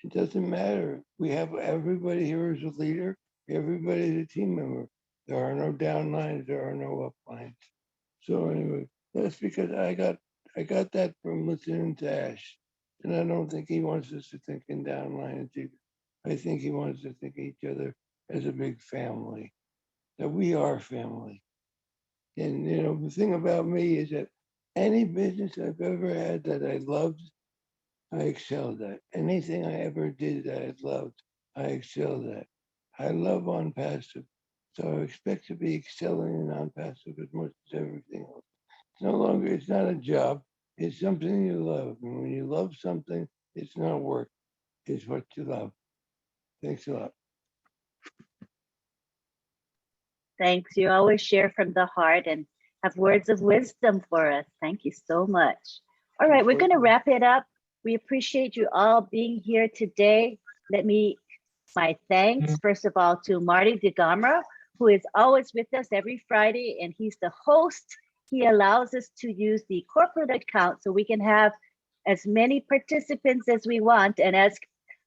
It doesn't matter. We have everybody here as a leader. Everybody is a team member. There are no downlines. There are no uplines. So anyway, that's because I got that from listening to Ash. And I don't think he wants us to think in downlines either. I think he wants us to think of each other as a big family, that we are family. And, you know, the thing about me is that any business I've ever had that I loved, I excelled at. Anything I ever did that I loved, I excelled at. I love OnPassive, so I expect to be excelling in OnPassive as much as everything else. It's no longer, it's not a job, it's something you love. And when you love something, it's not work, it's what you love. Thanks a lot. Thanks. You always share from the heart and have words of wisdom for us. Thank you so much. All right, we're going to wrap it up. We appreciate you all being here today. My thanks, first of all, to Marty DeGamra, who is always with us every Friday, and he's the host. He allows us to use the corporate account so we can have as many participants as we want. And as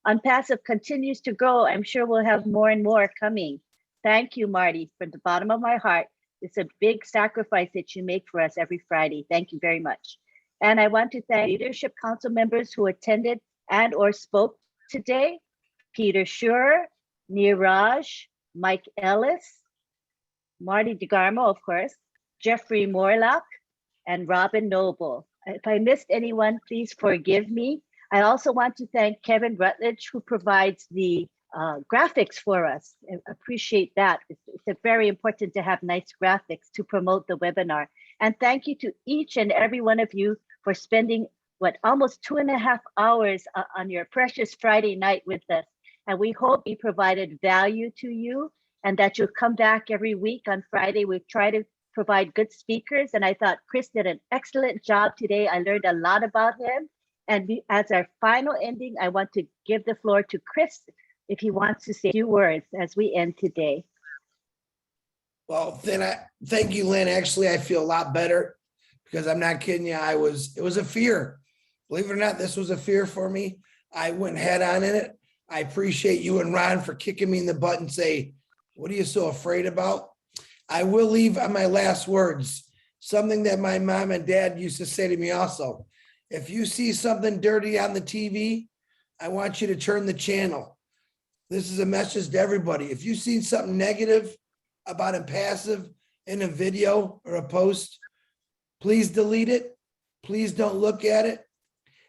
OnPassive continues to grow, I'm sure we'll have more and more coming. Thank you, Marty, from the bottom of my heart. It's a big sacrifice that you make for us every Friday. Thank you very much. And I want to thank Leadership Council members who attended and or spoke today. Peter Schurer, Neeraj, Mike Ellis, Marty DeGarmo, of course, Jeffrey Morlock, and Robin Noble. If I missed anyone, please forgive me. I also want to thank Kevin Rutledge, who provides the graphics for us. I appreciate that. It's very important to have nice graphics to promote the webinar. And thank you to each and every one of you for spending, almost 2.5 hours on your precious Friday night with us. And we hope we provided value to you and that you'll come back every week on Friday. We try to provide good speakers. And I thought Chris did an excellent job today. I learned a lot about him. And as our final ending, I want to give the floor to Chris if he wants to say a few words as we end today. Well, then thank you, Lynn. Actually, I feel a lot better because I'm not kidding you. It was a fear. Believe it or not, this was a fear for me. I went head on in it. I appreciate you and Ron for kicking me in the butt and say, what are you so afraid about? I will leave on my last words, something that my mom and dad used to say to me also. If you see something dirty on the TV, I want you to turn the channel. This is a message to everybody. If you see something negative about Unpassive in a video or a post, please delete it. Please don't look at it.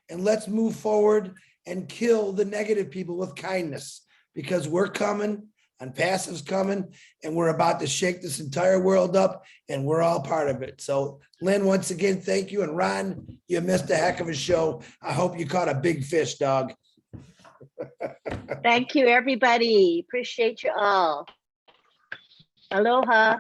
And let's move forward and kill the negative people with kindness, because we're coming, Unpassive's coming, and we're about to shake this entire world up, and we're all part of it. So Lynn, once again, thank you. And Ron, you missed a heck of a show. I hope you caught a big fish, dog. Thank you, everybody. Appreciate you all. Aloha.